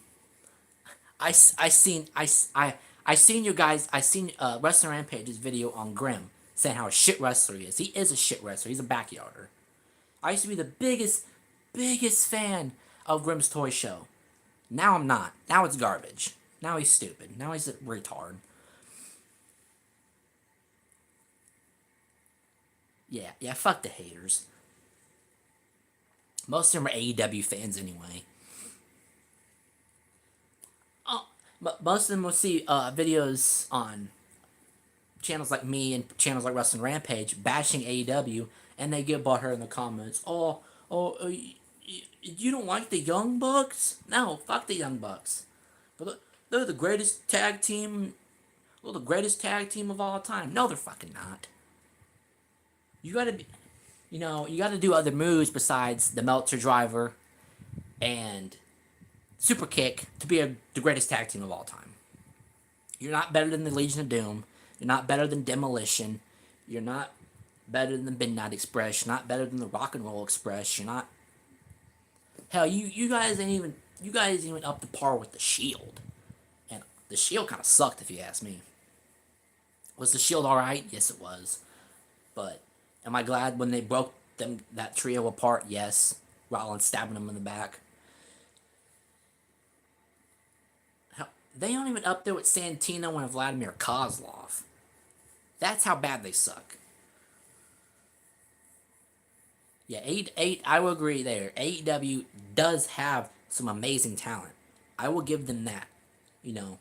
you guys. I seen Wrestling Rampage's video on Grimm saying how a shit wrestler he is. He is a shit wrestler. He's a backyarder. I used to be the biggest fan of Grimm's Toy Show. Now I'm not. Now it's garbage. Now he's stupid. Now he's a retard. Yeah, fuck the haters. Most of them are AEW fans anyway. But most of them will see videos on channels like me and channels like Wrestling Rampage bashing AEW, and they get butthurt in the comments. You don't like the Young Bucks? No, fuck the Young Bucks. But they're the greatest tag team. Well, the greatest tag team of all time. No, they're fucking not. You gotta be, you gotta do other moves besides the Meltzer Driver and Super Kick to be the greatest tag team of all time. You're not better than the Legion of Doom. You're not better than Demolition. You're not better than the Midnight Express. You're not better than the Rock and Roll Express. You're not. Hell, you guys ain't even up to par with the Shield, and the Shield kind of sucked if you ask me. Was the Shield all right? Yes, it was. But am I glad when they broke that trio apart? Yes. Rollins stabbing them in the back. Hell, they aren't even up there with Santino and Vladimir Kozlov. That's how bad they suck. Yeah, I will agree there. AEW does have some amazing talent. I will give them that. You know,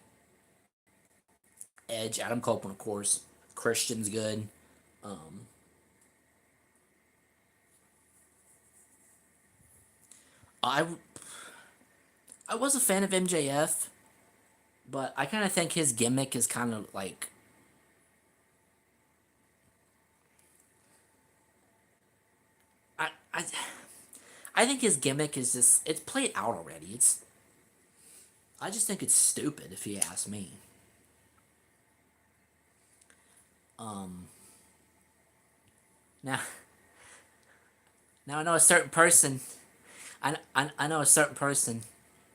Edge, Adam Copeland, of course. Christian's good. Um, I I was a fan of MJF, but I kind of think his gimmick is kind of like I I I think his gimmick is just it's played out already. I just think it's stupid if you ask me. Um now now I know a certain person I know a certain person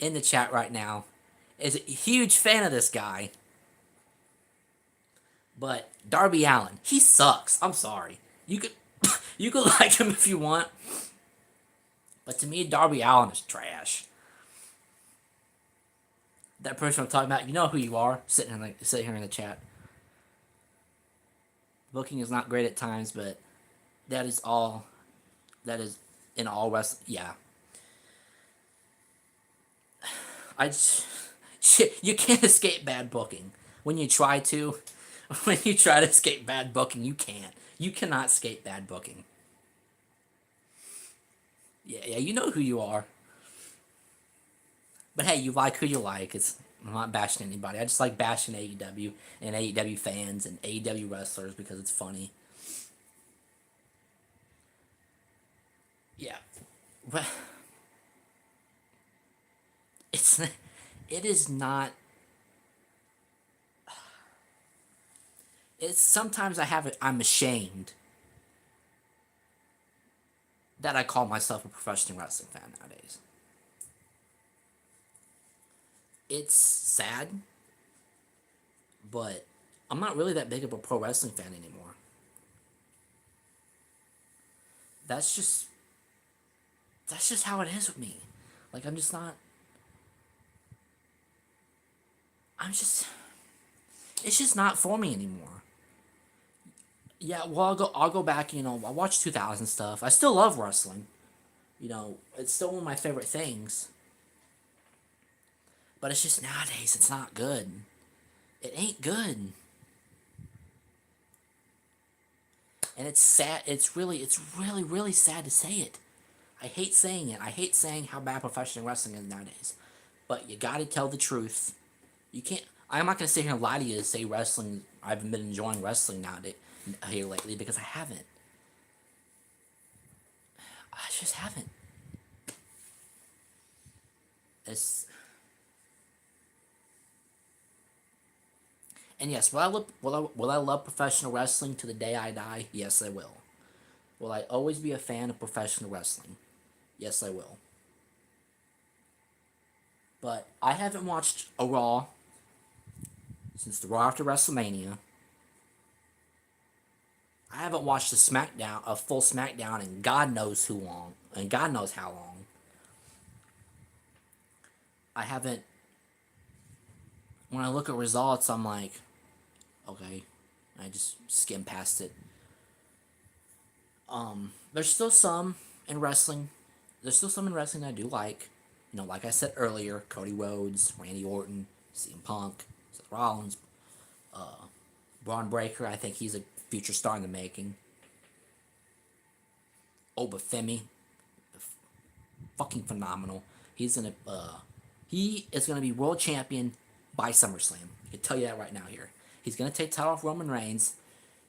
in the chat right now is a huge fan of this guy, but Darby Allin, he sucks. I'm sorry. You could you could like him if you want, but to me Darby Allin is trash. That person I'm talking about, you know who you are, sitting here in the chat. Booking is not great at times, but that is all. That is in all wrestling. Yeah, I just, shit. You can't escape bad booking when you try to. When you try to escape bad booking, you can't. You cannot escape bad booking. Yeah, you know who you are. But hey, you like who you like. I'm not bashing anybody. I just like bashing AEW and AEW fans and AEW wrestlers because it's funny. Yeah, but it's it is not. It's sometimes I have it. I'm ashamed that I call myself a professional wrestling fan nowadays. It's sad, but I'm not really that big of a pro wrestling fan anymore. That's just that's just how it is with me. Like I'm just not. I'm just. It's just not for me anymore. Yeah, well, I'll go back. I watch 2000 stuff. I still love wrestling. It's still one of my favorite things. But it's just nowadays, it's not good. It ain't good. And it's sad. It's really, really sad to say it. I hate saying it. I hate saying how bad professional wrestling is nowadays. But you gotta tell the truth. You can't. I'm not gonna sit here and lie to you and say wrestling. I haven't been enjoying wrestling nowadays here lately because I haven't. I just haven't. It's and yes, will I love professional wrestling to the day I die? Yes, I will. Will I always be a fan of professional wrestling? Yes, I will. But I haven't watched a Raw since the Raw after WrestleMania. I haven't watched a full SmackDown, in God knows who long, and God knows how long. I haven't. When I look at results, I'm like, okay, I just skim past it. There's still some in wrestling. There's still some in wrestling I do like. Like I said earlier, Cody Rhodes, Randy Orton, CM Punk, Seth Rollins, Braun Breaker. I think he's a future star in the making. Obafemi, fucking phenomenal. He is gonna be world champion by SummerSlam. I can tell you that right now here. He's gonna take title off Roman Reigns.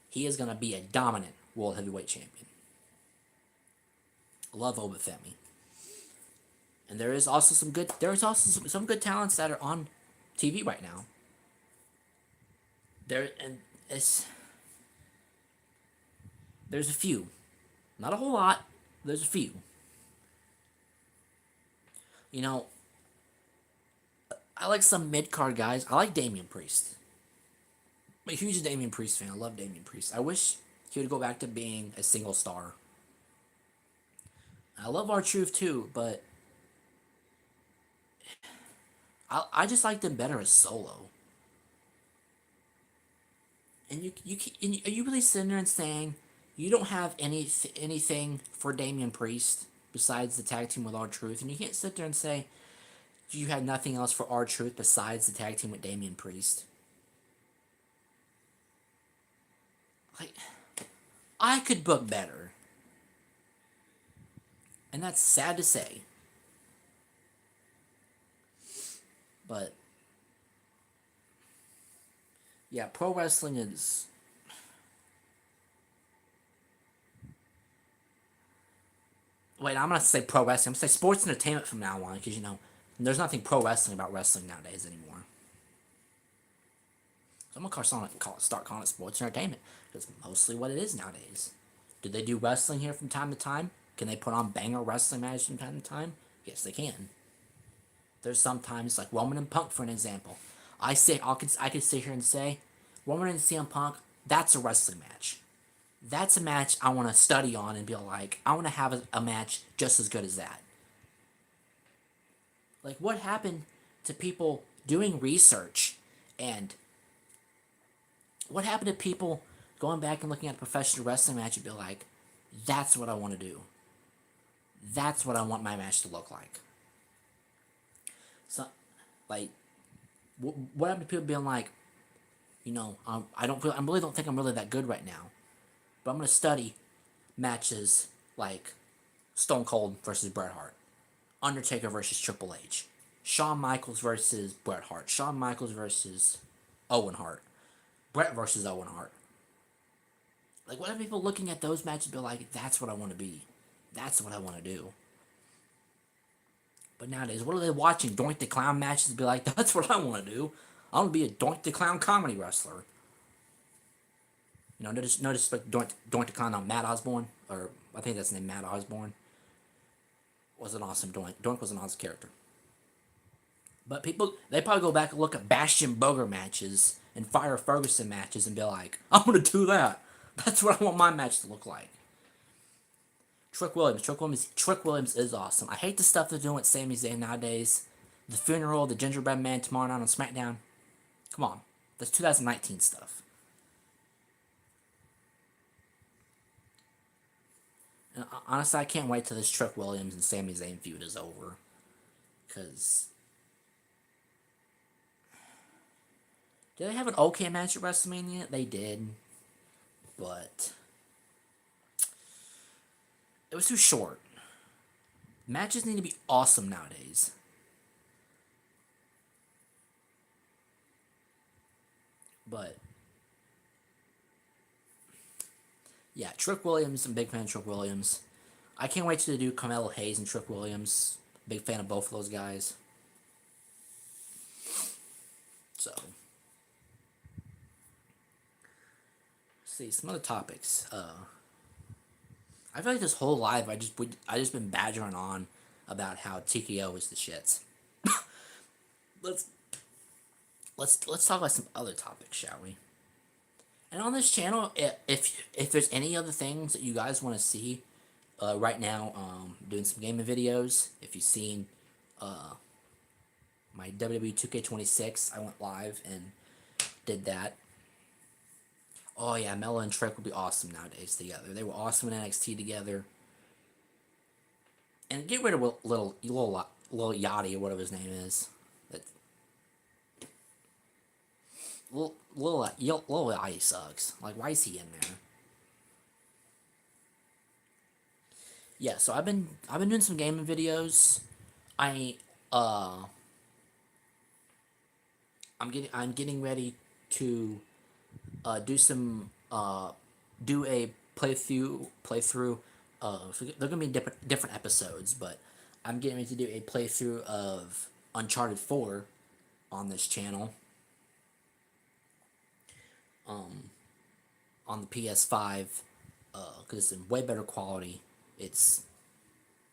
He is gonna be a dominant world heavyweight champion. Love Obafemi. And there is also some good talents that are on TV right now. There and it's there's a few, not a whole lot. There's a few. You know, I like some mid card guys. I like Damian Priest. I'm a huge Damian Priest fan. I love Damian Priest. I wish he would go back to being a single star. I love R-Truth too, but I just like them better as solo. And are you really sitting there and saying you don't have anything for Damian Priest besides the tag team with R-Truth, and you can't sit there and say you had nothing else for R-Truth besides the tag team with Damian Priest? Like, I could book better, and that's sad to say. But yeah, pro wrestling is. Wait, I'm gonna say pro wrestling. I'm gonna say sports entertainment from now on, because there's nothing pro wrestling about wrestling nowadays anymore. So I'm gonna start calling it sports entertainment, because mostly what it is nowadays. Do they do wrestling here from time to time? Can they put on banger wrestling matches from time to time? Yes, they can. There's sometimes like Roman and Punk, for an example. I could sit here and say, Roman and CM Punk, that's a wrestling match. That's a match I want to study on and be like, I want to have a match just as good as that. Like, what happened to people doing research, and what happened to people going back and looking at a professional wrestling match and be like, that's what I want to do. That's what I want my match to look like. So, like, what happened to people being like, I really don't think I'm really that good right now, but I'm gonna study matches like Stone Cold versus Bret Hart, Undertaker versus Triple H, Shawn Michaels versus Bret Hart, Shawn Michaels versus Owen Hart, Bret versus Owen Hart. Like, what are people looking at those matches and be like, that's what I want to be, that's what I want to do? But nowadays, what are they watching? Doink the Clown matches and be like, that's what I want to do. I want to be a Doink the Clown comedy wrestler. Notice like Doink the Clown on Matt Osborne, or I think that's the name, Matt Osborne, was an awesome Doink. Doink was an awesome character. But they probably go back and look at Bastion Booger matches and Fire Ferguson matches and be like, I'm going to do that. That's what I want my match to look like. Trick Williams is awesome. I hate the stuff they're doing with Sami Zayn nowadays. The funeral, the Gingerbread Man tomorrow night on SmackDown. Come on. That's 2019 stuff. And honestly, I can't wait till this Trick Williams and Sami Zayn feud is over. Because did they have an okay match at WrestleMania? They did. But it was too short. Matches need to be awesome nowadays. But yeah, Trick Williams, I'm a big fan of Trick Williams. I can't wait to do Carmelo Hayes and Trick Williams. Big fan of both of those guys. So, see some other topics. I feel like this whole live, I just been badgering on about how TKO is the shits. let's talk about some other topics, shall we? And on this channel, if there's any other things that you guys want to see, right now, doing some gaming videos. If you've seen my WWE 2K26, I went live and did that. Oh yeah, Melo and Trick would be awesome nowadays together. They were awesome in NXT together. And get rid of little Yachty or whatever his name is. Lil Ice sucks. Like, why is he in there? Yeah, so I've been doing some gaming videos. I uh I'm getting ready to do some do a playthrough. So they're gonna be different episodes, but I'm getting ready to do a playthrough of Uncharted 4 on this channel. On the PS5, because it's in way better quality. It's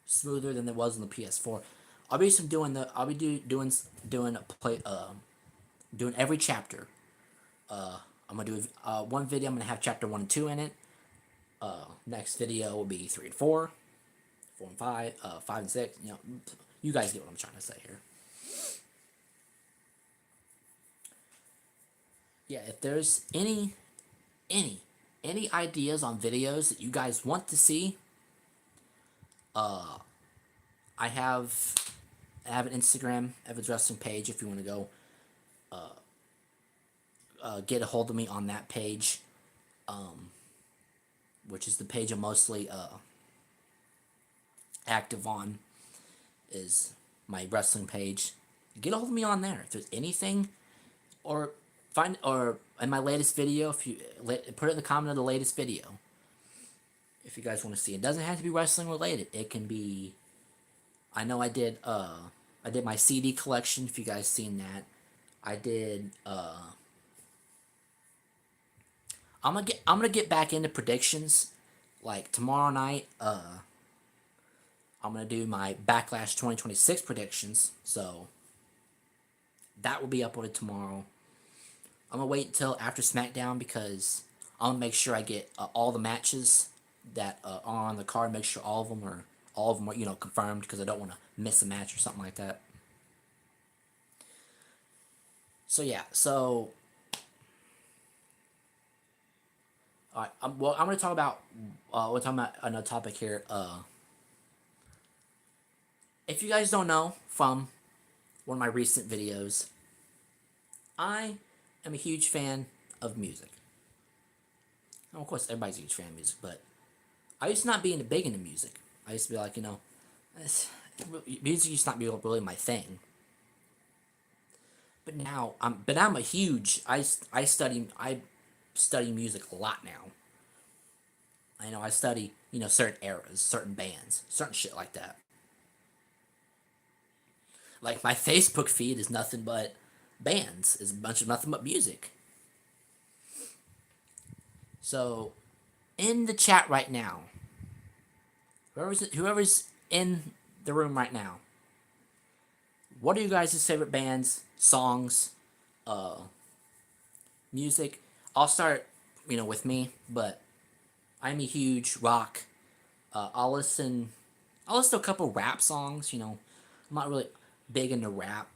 smoother than it was on the PS4. I'll be doing a play doing every chapter. I'm gonna do one video. I'm gonna have chapter 1 and 2 in it. Next video will be 3 and 4, 4 and 5, 5 and 6. You guys get what I'm trying to say here. Yeah, if there's any ideas on videos that you guys want to see, I have an Instagram, Evan's Wrestling page. If you want to go get a hold of me on that page, which is the page I'm mostly active on, is my wrestling page. Get a hold of me on there if there's anything, or in my latest video. If you put it in the comment of the latest video, if you guys want to see. It doesn't have to be wrestling related. It can be. I know I did my CD collection. If you guys seen that, I did. I'm gonna get back into predictions. Like tomorrow night, I'm gonna do my Backlash 2026 predictions. So that will be uploaded tomorrow. I'm gonna wait until after SmackDown because I'm gonna make sure I get all the matches that are on the card. Make sure all of them are confirmed, because I don't want to miss a match or something like that. So yeah, all right. I'm gonna talk about we're talking about another topic here. If you guys don't know from one of my recent videos, I am a huge fan of music. Now, of course, everybody's a huge fan of music, but I used to not be big into music. I used to be like, music used to not be really my thing. But now I'm a huge. I study music a lot now. I study certain eras, certain bands, certain shit like that. Like my Facebook feed is nothing but bands. Is a bunch of nothing but music. So, in the chat right now, whoever's in the room right now, what are you guys' favorite bands, songs, music? I'll start, with me, but I'm a huge rock. I'll listen to a couple rap songs. I'm not really big into rap.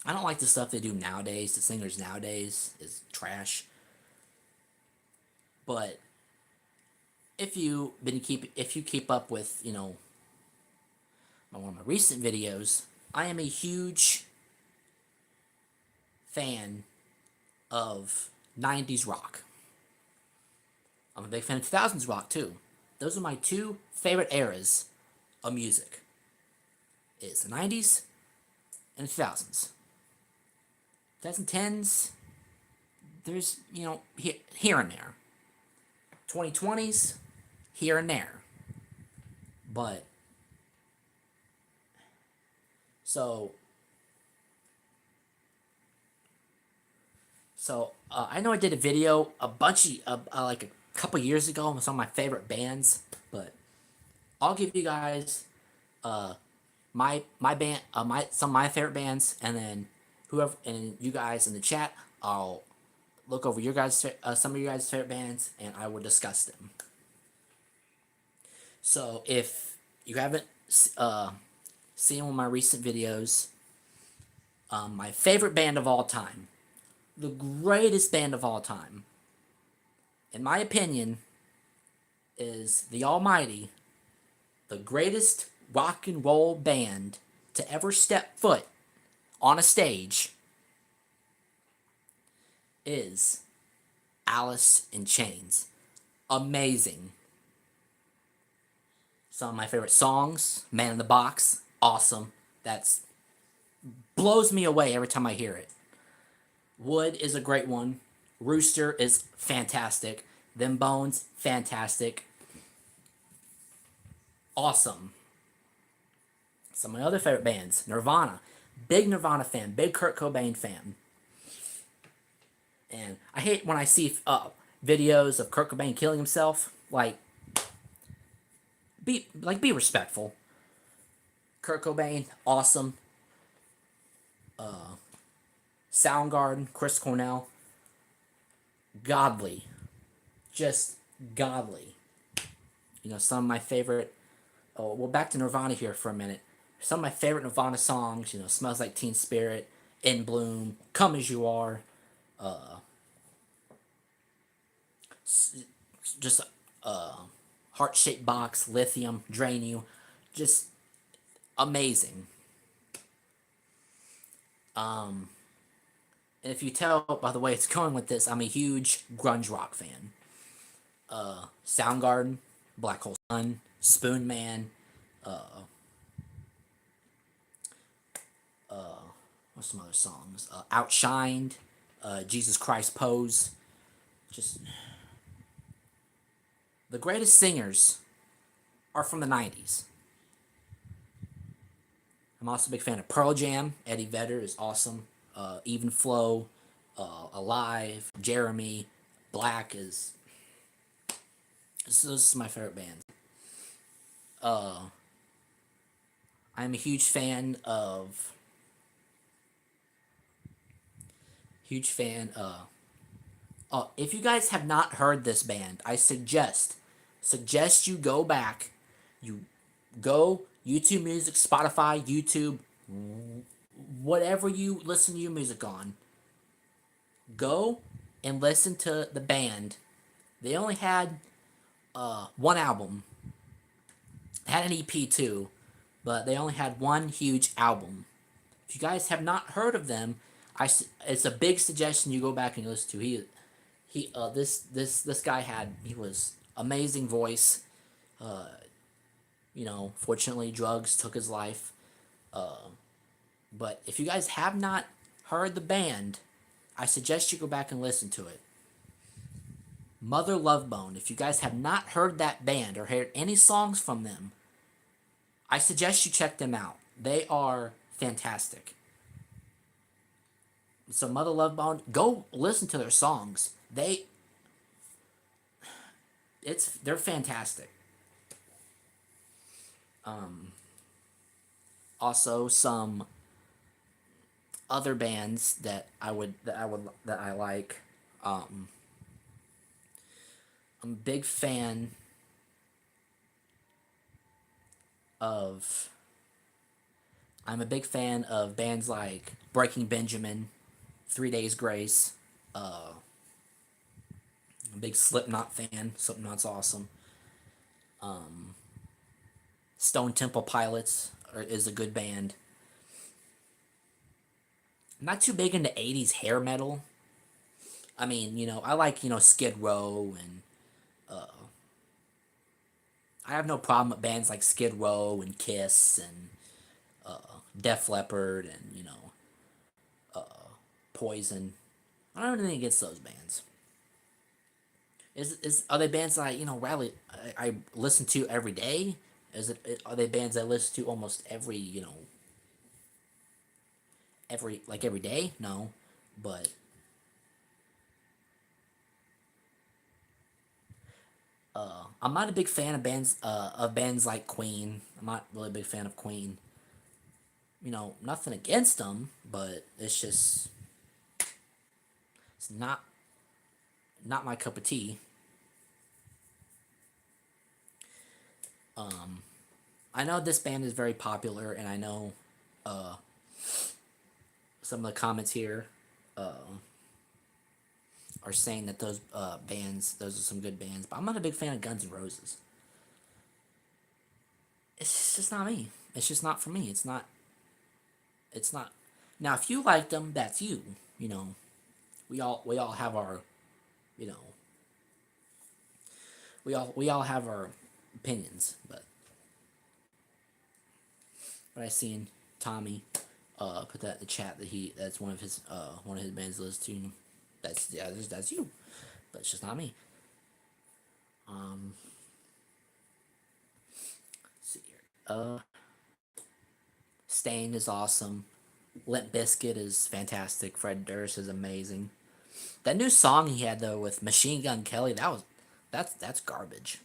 I don't like the stuff they do nowadays. The singers nowadays is trash. But if you keep up with one of my recent videos, I am a huge fan of 90s rock. I'm a big fan of 2000s rock too. Those are my two favorite eras of music. Is the 90s and the 2000s. 2010s, there's, here and there. 2020s, here and there. But, so I know I did a video like a couple years ago on some of my favorite bands, but I'll give you guys my band some of my favorite bands, and then you guys in the chat, I'll look over some of your guys' favorite bands, and I will discuss them. So if you haven't seen one of my recent videos, my favorite band of all time, the greatest band of all time, in my opinion, is the Almighty, the greatest rock and roll band to ever step foot on a stage, is Alice in Chains. Amazing. Some of my favorite songs, Man in the Box, awesome. That's blows me away every time I hear it. Wood is a great one. Rooster is fantastic. Them Bones, fantastic. Awesome. Some of my other favorite bands, Nirvana. Big Nirvana fan, big Kurt Cobain fan. And I hate when I see videos of Kurt Cobain killing himself. Be respectful. Kurt Cobain, awesome. Soundgarden, Chris Cornell, godly, just godly. Some of my favorite. Oh, well, back to Nirvana here for a minute. Some of my favorite Nirvana songs, "Smells Like Teen Spirit," "In Bloom," "Come as You Are," just Heart Shaped Box, Lithium, Drain You, just amazing. And if you tell by the way it's going with this, I'm a huge grunge rock fan. Soundgarden, Black Hole Sun, Spoon Man, what's some other songs? Outshined, Jesus Christ Pose. Just the greatest singers are from the 90s. I'm also a big fan of Pearl Jam. Eddie Vedder is awesome. Even Flow, Alive, Jeremy, Black is. Those are my favorite bands. I'm a huge fan of. If you guys have not heard this band, I suggest you go back, you go YouTube Music, Spotify, YouTube, whatever you listen to your music on. Go and listen to the band. They only had one album. They had an EP too, but they only had one huge album. If you guys have not heard of them, it's a big suggestion you go back and listen to. This guy he was amazing voice. Fortunately drugs took his life. But if you guys have not heard the band, I suggest you go back and listen to it. Mother Love Bone. If you guys have not heard that band or heard any songs from them, I suggest you check them out. They are fantastic. So Mother Love Bone, go listen to their songs. They're fantastic. Also some other bands that I like. I'm a big fan of bands like Breaking Benjamin, 3 Days Grace. I'm a big Slipknot fan. Slipknot's awesome. Stone Temple Pilots is a good band. I'm not too big into 80s hair metal. I mean, I like, Skid Row and I have no problem with bands like Skid Row and Kiss and Def Leppard and, Poison. I don't have anything against those bands. Are they bands that I listen to every day? Are they bands I listen to almost every every day? No, but I'm not a big fan of bands like Queen. I'm not really a big fan of Queen. Nothing against them, but it's not my cup of tea. I know this band is very popular, and I know some of the comments here are saying that those are some good bands, but I'm not a big fan of Guns N' Roses. It's just not me. It's just not for me. It's not. Now, if you like them, that's you. we all have our, you know, we all have our opinions, but I seen Tommy put that in the chat that that's one of his bands lists too. That's you, but it's just not me. Let's see here. Stain is awesome. Limp Bizkit is fantastic. Fred Durst is amazing. That new song he had though with Machine Gun Kelly, that's garbage.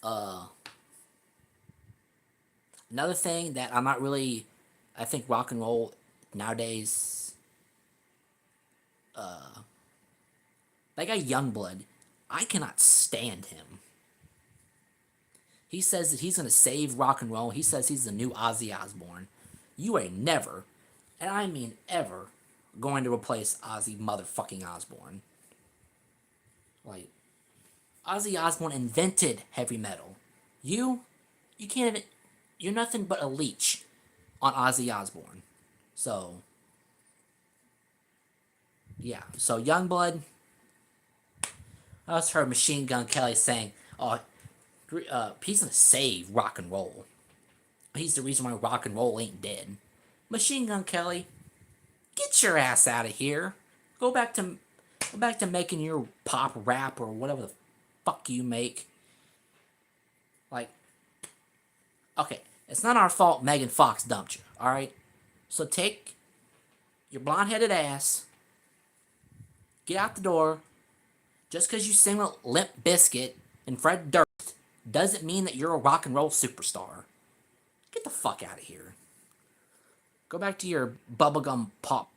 Another thing that I'm not really, I think rock and roll nowadays, that guy Youngblood, I cannot stand him. He says that he's gonna save rock and roll. He says he's the new Ozzy Osbourne. You ain't never, and I mean ever, going to replace Ozzy motherfucking Osbourne. Like, Ozzy Osbourne invented heavy metal. You can't even, you're nothing but a leech on Ozzy Osbourne. So, yeah. So, Youngblood, I just heard Machine Gun Kelly saying, oh, he's gonna save rock and roll. He's the reason why rock and roll ain't dead. Machine Gun Kelly, get your ass out of here. Go back to making your pop rap or whatever the fuck you make. Like, okay, it's not our fault Megan Fox dumped you, alright? So take your blonde-headed ass, get out the door. Just because you sing with Limp Bizkit and Fred Durst doesn't mean that you're a rock and roll superstar. Get the fuck out of here. Go back to your bubblegum pop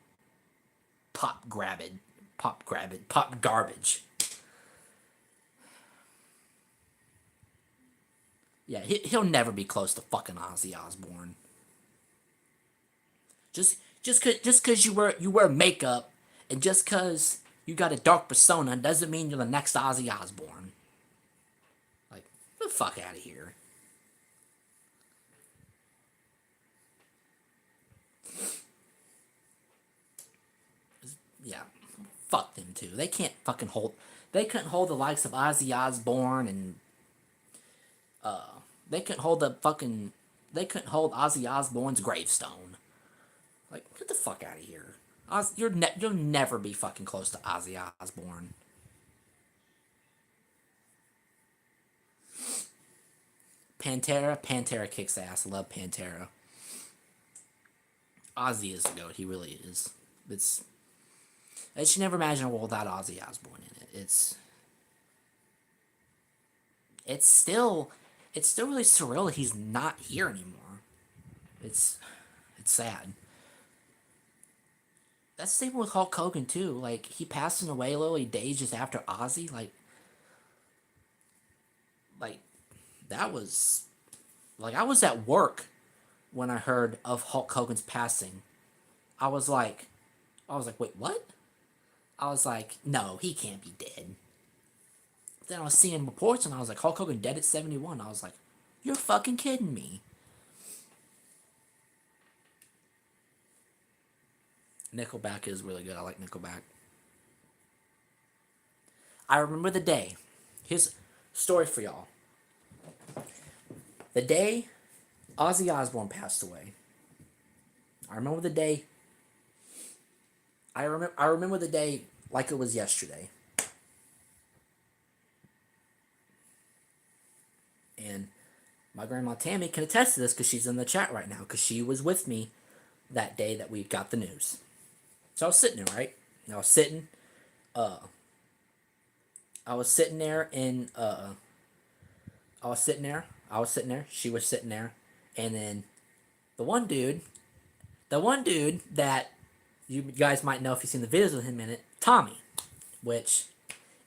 garbage. Yeah, he'll never be close to fucking Ozzy Osbourne. Just cause you wear makeup and just cause you got a dark persona doesn't mean you're the next Ozzy Osbourne. Like, get the fuck out of here. Yeah, fuck them too. They can't fucking hold. They couldn't hold the likes of Ozzy Osbourne and they couldn't hold the fucking. They couldn't hold Ozzy Osbourne's gravestone. Like, get the fuck out of here. You'll never be fucking close to Ozzy Osbourne. Pantera kicks ass. I love Pantera. Ozzy is the goat. He really is. I should never imagine a world without Ozzy Osbourne in it. It's still really surreal that he's not here anymore. It's sad. That's the same with Hulk Hogan too. Like, he passing away literally days just after Ozzy. Like that was like, I was at work when I heard of Hulk Hogan's passing. I was like, wait, what? I was like, no, he can't be dead. Then I was seeing reports and I was like, Hulk Hogan dead at 71. I was like, you're fucking kidding me. Nickelback is really good. I like Nickelback. I remember the day. Here's a story for y'all. The day Ozzy Osbourne passed away. I remember the day. I remember the day like it was yesterday. And my grandma Tammy can attest to this because she's in the chat right now, because she was with me that day that we got the news. So I was sitting there, right? And I was sitting there in I was sitting there, she was sitting there, and then the one dude that you guys might know if you've seen the videos with him in it, Tommy, which,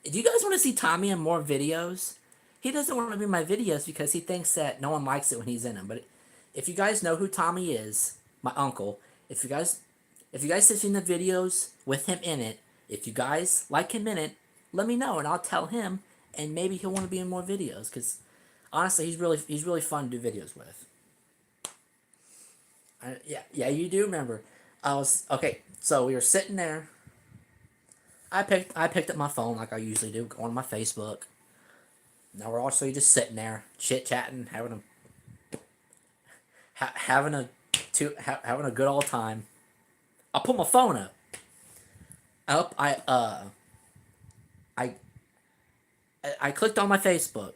do you guys want to see Tommy in more videos? He doesn't want to be in my videos because he thinks that no one likes it when he's in them. But if you guys know who Tommy is, my uncle, if you guys have seen the videos with him in it, if you guys like him in it, let me know and I'll tell him, and maybe he'll want to be in more videos, because honestly, he's really fun to do videos with. Yeah, you do remember. Okay, so we were sitting there, I picked up my phone like I usually do, going on my Facebook. Now we're also just sitting there, chit chatting, having a good old time. I put my phone up. I I clicked on my Facebook.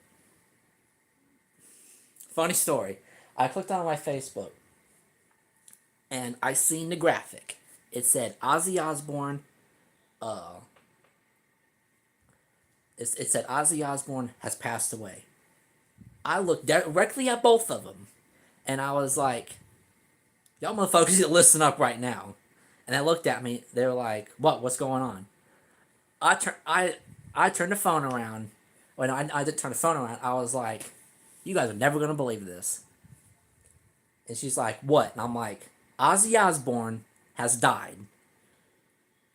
Funny story. I clicked on my Facebook and I seen the graphic. It said Ozzy Osbourne. Uh, it said Ozzy Osbourne has passed away. I looked directly at both of them, and I was like, "Y'all motherfuckers need to listen up right now." And they looked at me. They were like, "What? What's going on?" I turn I turned the phone around. When I didn't turn the phone around, I was like, "You guys are never gonna believe this." And she's like, "What?" And I'm like, "Ozzy Osbourne has died."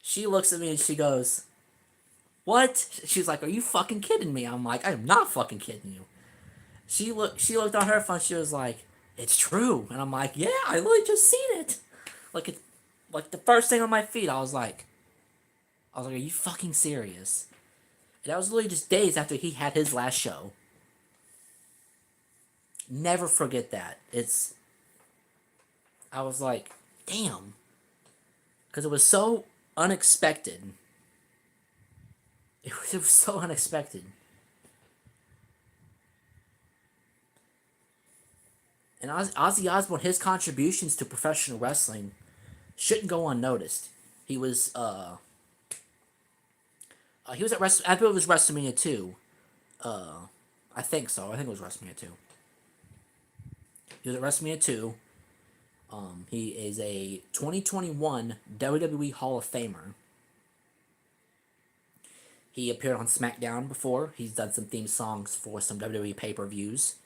She looks at me and she goes, "What?" She's like, "Are you fucking kidding me?" I'm like, "I am not fucking kidding you." She looked on her phone. She was like, "It's true," and I'm like, "Yeah, I literally just seen it." Like it, like the first thing on my feed, I was like, "Are you fucking serious?" And that was literally just days after he had his last show. Never forget that. I was like, damn, because it was so unexpected. It was so unexpected. And Ozzy Osbourne, his contributions to professional wrestling shouldn't go unnoticed. He was he was at I believe it was WrestleMania 2. I think so. I think it was WrestleMania 2. He was at WrestleMania 2. He is a 2021 WWE Hall of Famer. He appeared on SmackDown before. He's done some theme songs for some WWE pay-per-views.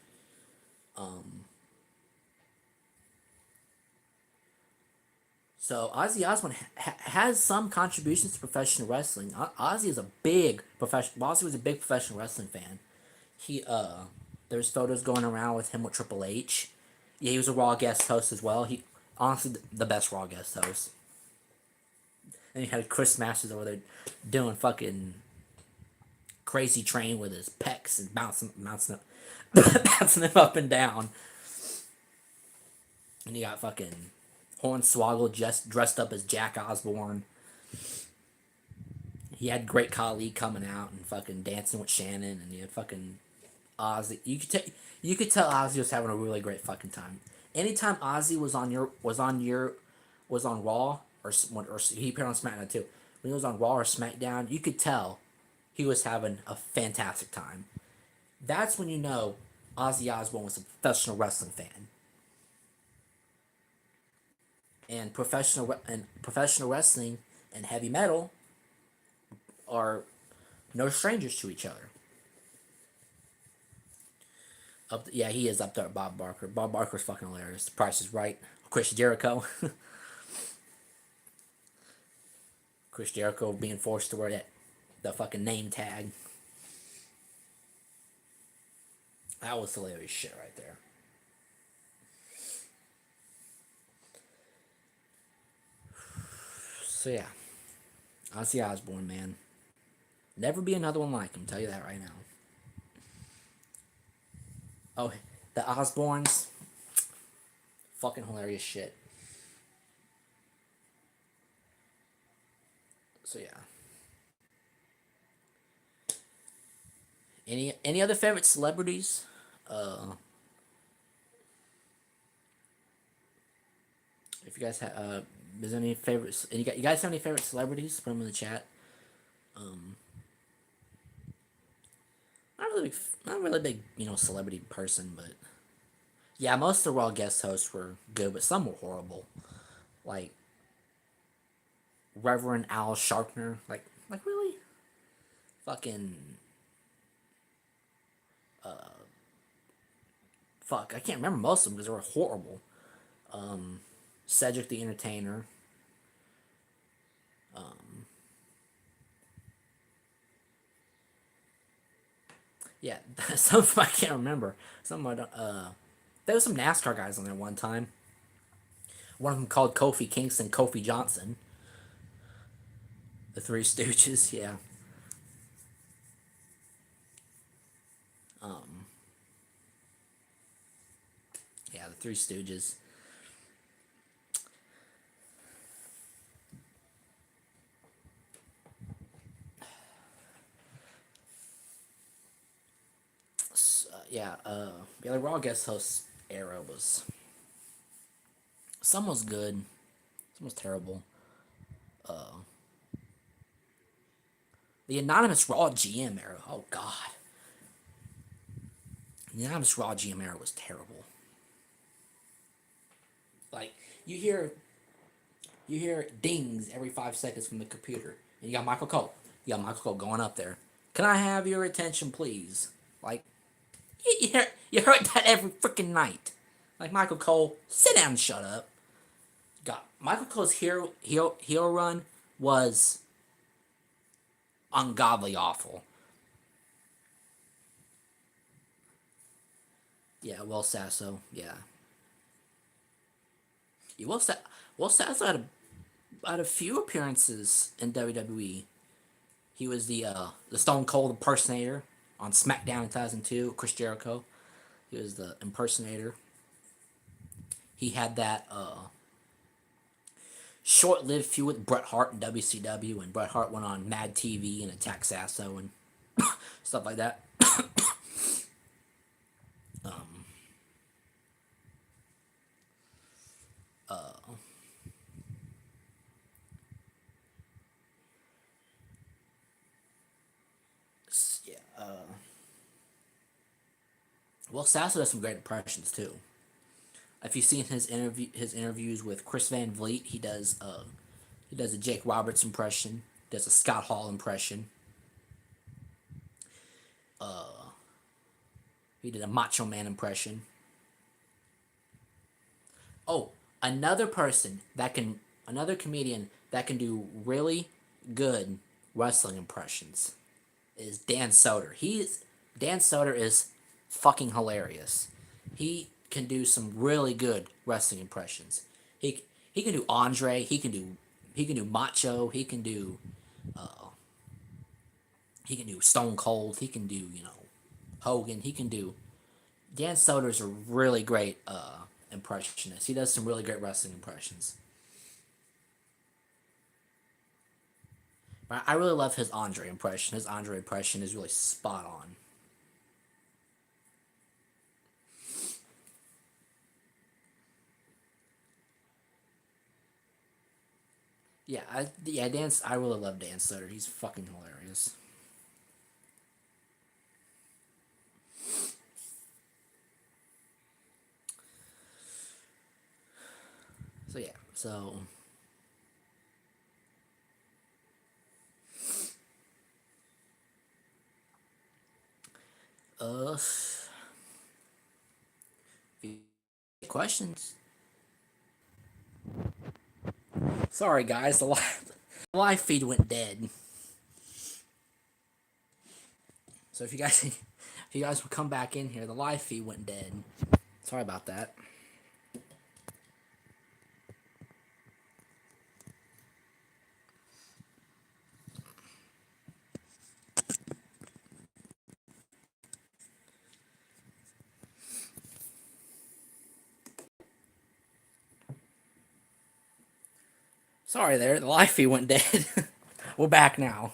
So Ozzy Osbourne has some contributions to professional wrestling. Ozzy is a big professional. Ozzy was a big professional wrestling fan. He there's photos going around with him with Triple H. Yeah, he was a Raw guest host as well. He honestly the best Raw guest host. And he had Chris Masters over there doing fucking crazy train with his pecs and bouncing up, bouncing them up and down. And you got fucking Hornswoggle just dressed up as Jack Osborne. He had Great Khali coming out and fucking dancing with Shannon, and he had fucking Ozzy. You could tell Ozzy was having a really great fucking time. Anytime Ozzy was on Raw or he appeared on SmackDown too. When he was on Raw or SmackDown, you could tell he was having a fantastic time. That's when you know Ozzy Osbourne was a professional wrestling fan. And professional wrestling and heavy metal are no strangers to each other. Yeah, he is up there with Bob Barker. Bob Barker's fucking hilarious. The Price is Right. Chris Jericho. Chris Jericho being forced to wear the fucking name tag. That was hilarious shit right there. So yeah, Ozzy Osbourne, man. Never be another one like him. Tell you that right now. Oh, the Osbournes, fucking hilarious shit. So yeah. Any other favorite celebrities? Uh, if you guys have, is there any favorites? And you guys have any favorite celebrities? Put them in the chat. Um, not really big, celebrity person, but yeah, most of the Raw guest hosts were good, but some were horrible. Like Reverend Al Sharpner, like really, fucking, fuck, I can't remember most of them because they were horrible. Cedric the Entertainer, yeah, some of them I can't remember. Some of them I don't. There was some NASCAR guys on there one time. One of them called Kofi Kingston Kofi Johnson. The Three Stooges, yeah. Um, yeah, the Three Stooges. Yeah, Bailey Raw guest host era was, some was good, some was terrible. The anonymous Raw GM era. Oh God, the anonymous Raw GM era was terrible. Like you hear you hear dings every 5 seconds from the computer, and you got Michael Cole. You got Michael Cole going up there. Can I have your attention, please? Like you heard that every freaking night. Like Michael Cole, sit down and shut up. God, Michael Cole's hero run was ungodly awful. Yeah, Will Sasso. Yeah, yeah, Will Sasso had a few appearances in WWE. He was the Stone Cold impersonator on SmackDown in 2002. Chris Jericho. He was the impersonator. He had that short-lived feud with Bret Hart in WCW, and Bret Hart went on Mad TV and attacked Sasso and stuff like that. Um, uh, yeah. Well, Sasso does some great impressions too. If you've seen his interviews with Chris Van Vliet, he does a Jake Roberts impression, does a Scott Hall impression. He did a Macho Man impression. Oh, another comedian that can do really good wrestling impressions is Dan Soder. Dan Soder is fucking hilarious. He can do some really good wrestling impressions. He can do Andre. He can do Macho. He can do Stone Cold. He can do Hogan. He can do. Dan Soder's a really great impressionist. He does some really great wrestling impressions. I really love his Andre impression. His Andre impression is really spot on. I really love Dan Soder. He's fucking hilarious. So yeah, uh, questions. Sorry guys, the live feed went dead. So if you guys would come back in here, the live feed went dead. Sorry about that. Sorry there, the live feed went dead. We're back now.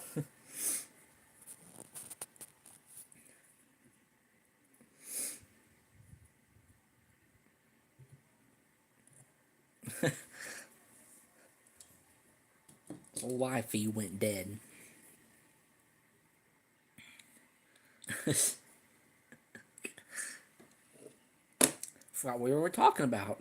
The live feed went dead. Forgot what we were talking about.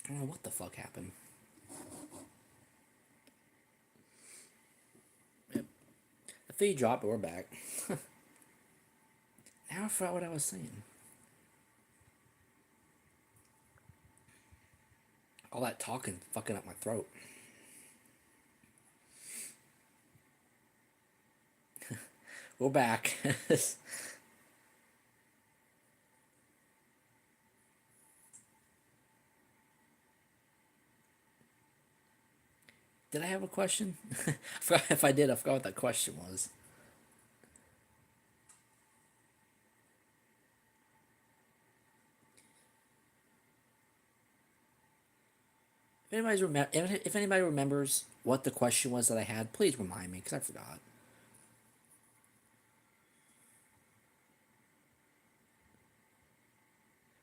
I don't know what the fuck happened. Yep. The feed dropped, but we're back. Now I forgot what I was saying. All that talking fucking up my throat. We're back. Did I have a question? I forgot if I did. I forgot what that question was. If anybody remembers what the question was that I had, please remind me because I forgot.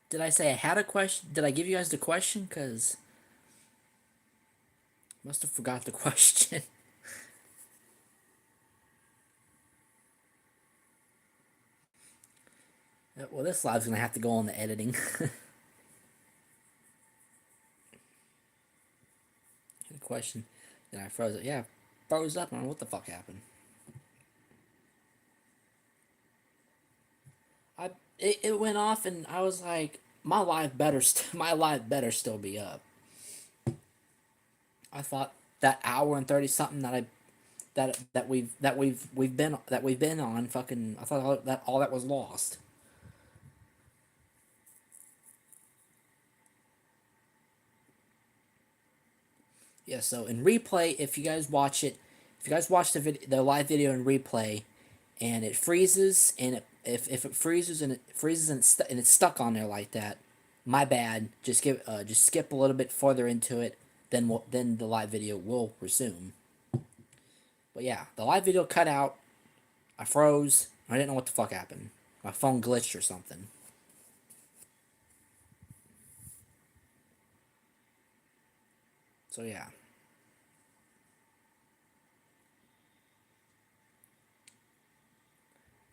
Did I say I had a question? Did I give you guys the question? Because must have forgot the question. Well, this live's gonna have to go on the editing. The question. Then I froze it. Yeah, froze up. I don't know what the fuck happened. It went off and I was like, my live better still be up. I thought that hour and 30 something that we've been on fucking. I thought all that was lost. Yeah. So in replay, if you guys watch the live video in replay, and it freezes, and if it freezes and and it's stuck on there like that, my bad. Just skip a little bit further into it. Then the live video will resume. But yeah, the live video cut out. I froze. I didn't know what the fuck happened. My phone glitched or something. So yeah.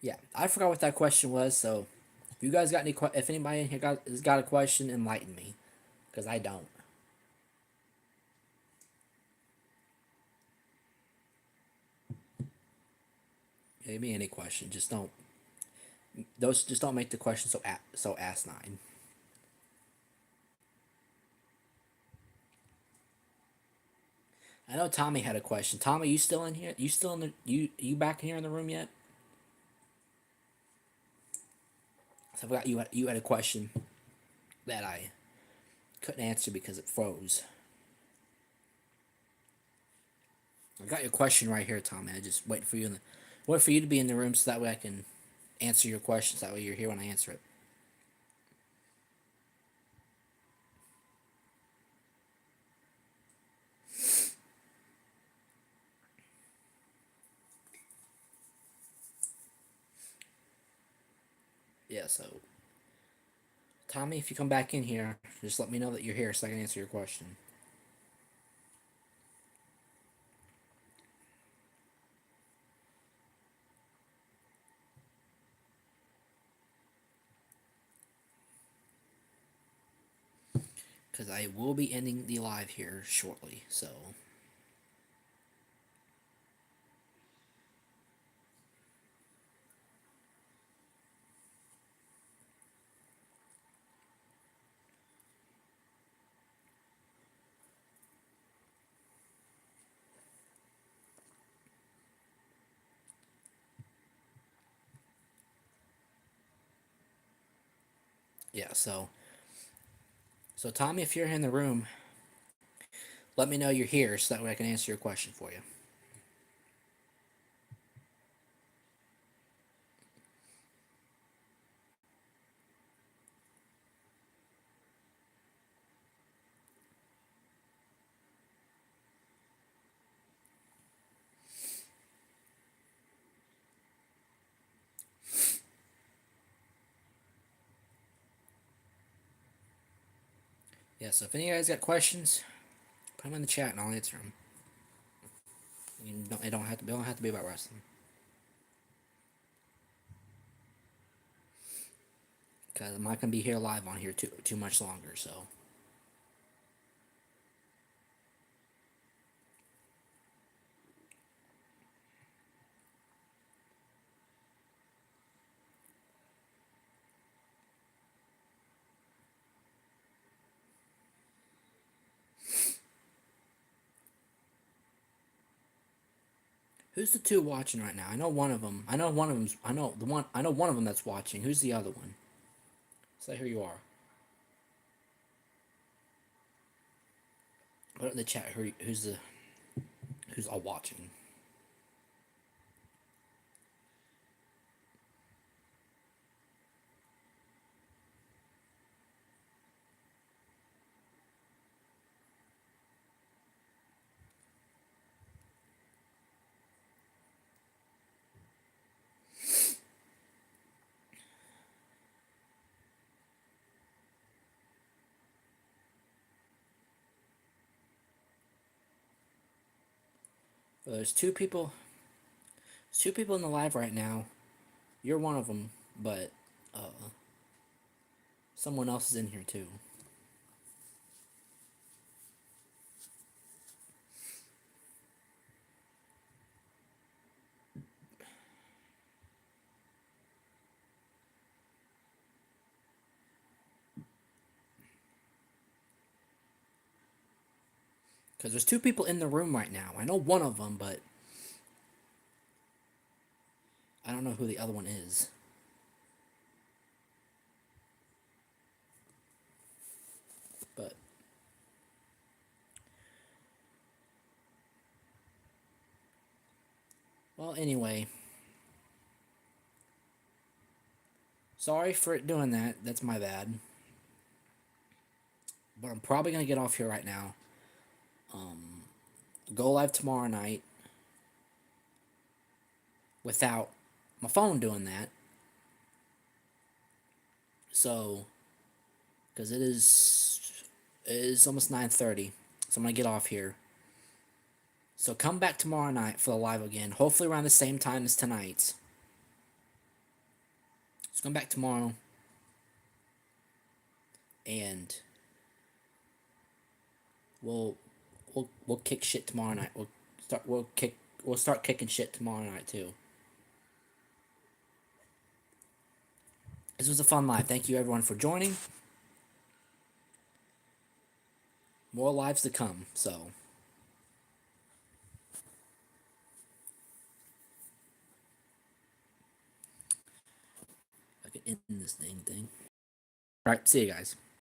Yeah, I forgot what that question was. So if you guys got if anybody in here has got a question, enlighten me, because I don't. Maybe any question. Just don't make the question so asinine. I know Tommy had a question. Tommy, you still in here? You still in the you back here in the room yet? So I forgot you had a question that I couldn't answer because it froze. I got your question right here, Tommy. I just wait for you to be in the room so that way I can answer your questions. That way you're here when I answer it. Yeah, so Tommy, if you come back in here, just let me know that you're here so I can answer your question. Because I will be ending the live here shortly, so. Yeah, so Tommy, if you're in the room, let me know you're here so that way I can answer your question for you. Yeah, so if any of you guys got questions, put them in the chat and I'll answer them. They don't have to be about wrestling. Because I'm not gonna be here live on here too much longer, so. Who's the two watching right now? I know one of them. I know one of them's. I know the one. I know one of them that's watching. Who's the other one? Say who you are. Put it in the chat. Who's all watching? Well, there's two people. There's two people in the live right now. You're one of them, but someone else is in here too. Because there's two people in the room right now. I know one of them, but I don't know who the other one is. But well, anyway. Sorry for it doing that. That's my bad. But I'm probably gonna get off here right now. Go live tomorrow night without my phone doing that. So, because it is almost 9:30, so I'm gonna get off here. So come back tomorrow night for the live again. Hopefully around the same time as tonight's. So come back tomorrow, and we'll kick shit tomorrow night. We'll start kicking shit tomorrow night too. This was a fun live. Thank you everyone for joining. More lives to come, so I can end this thing. Alright, see you guys.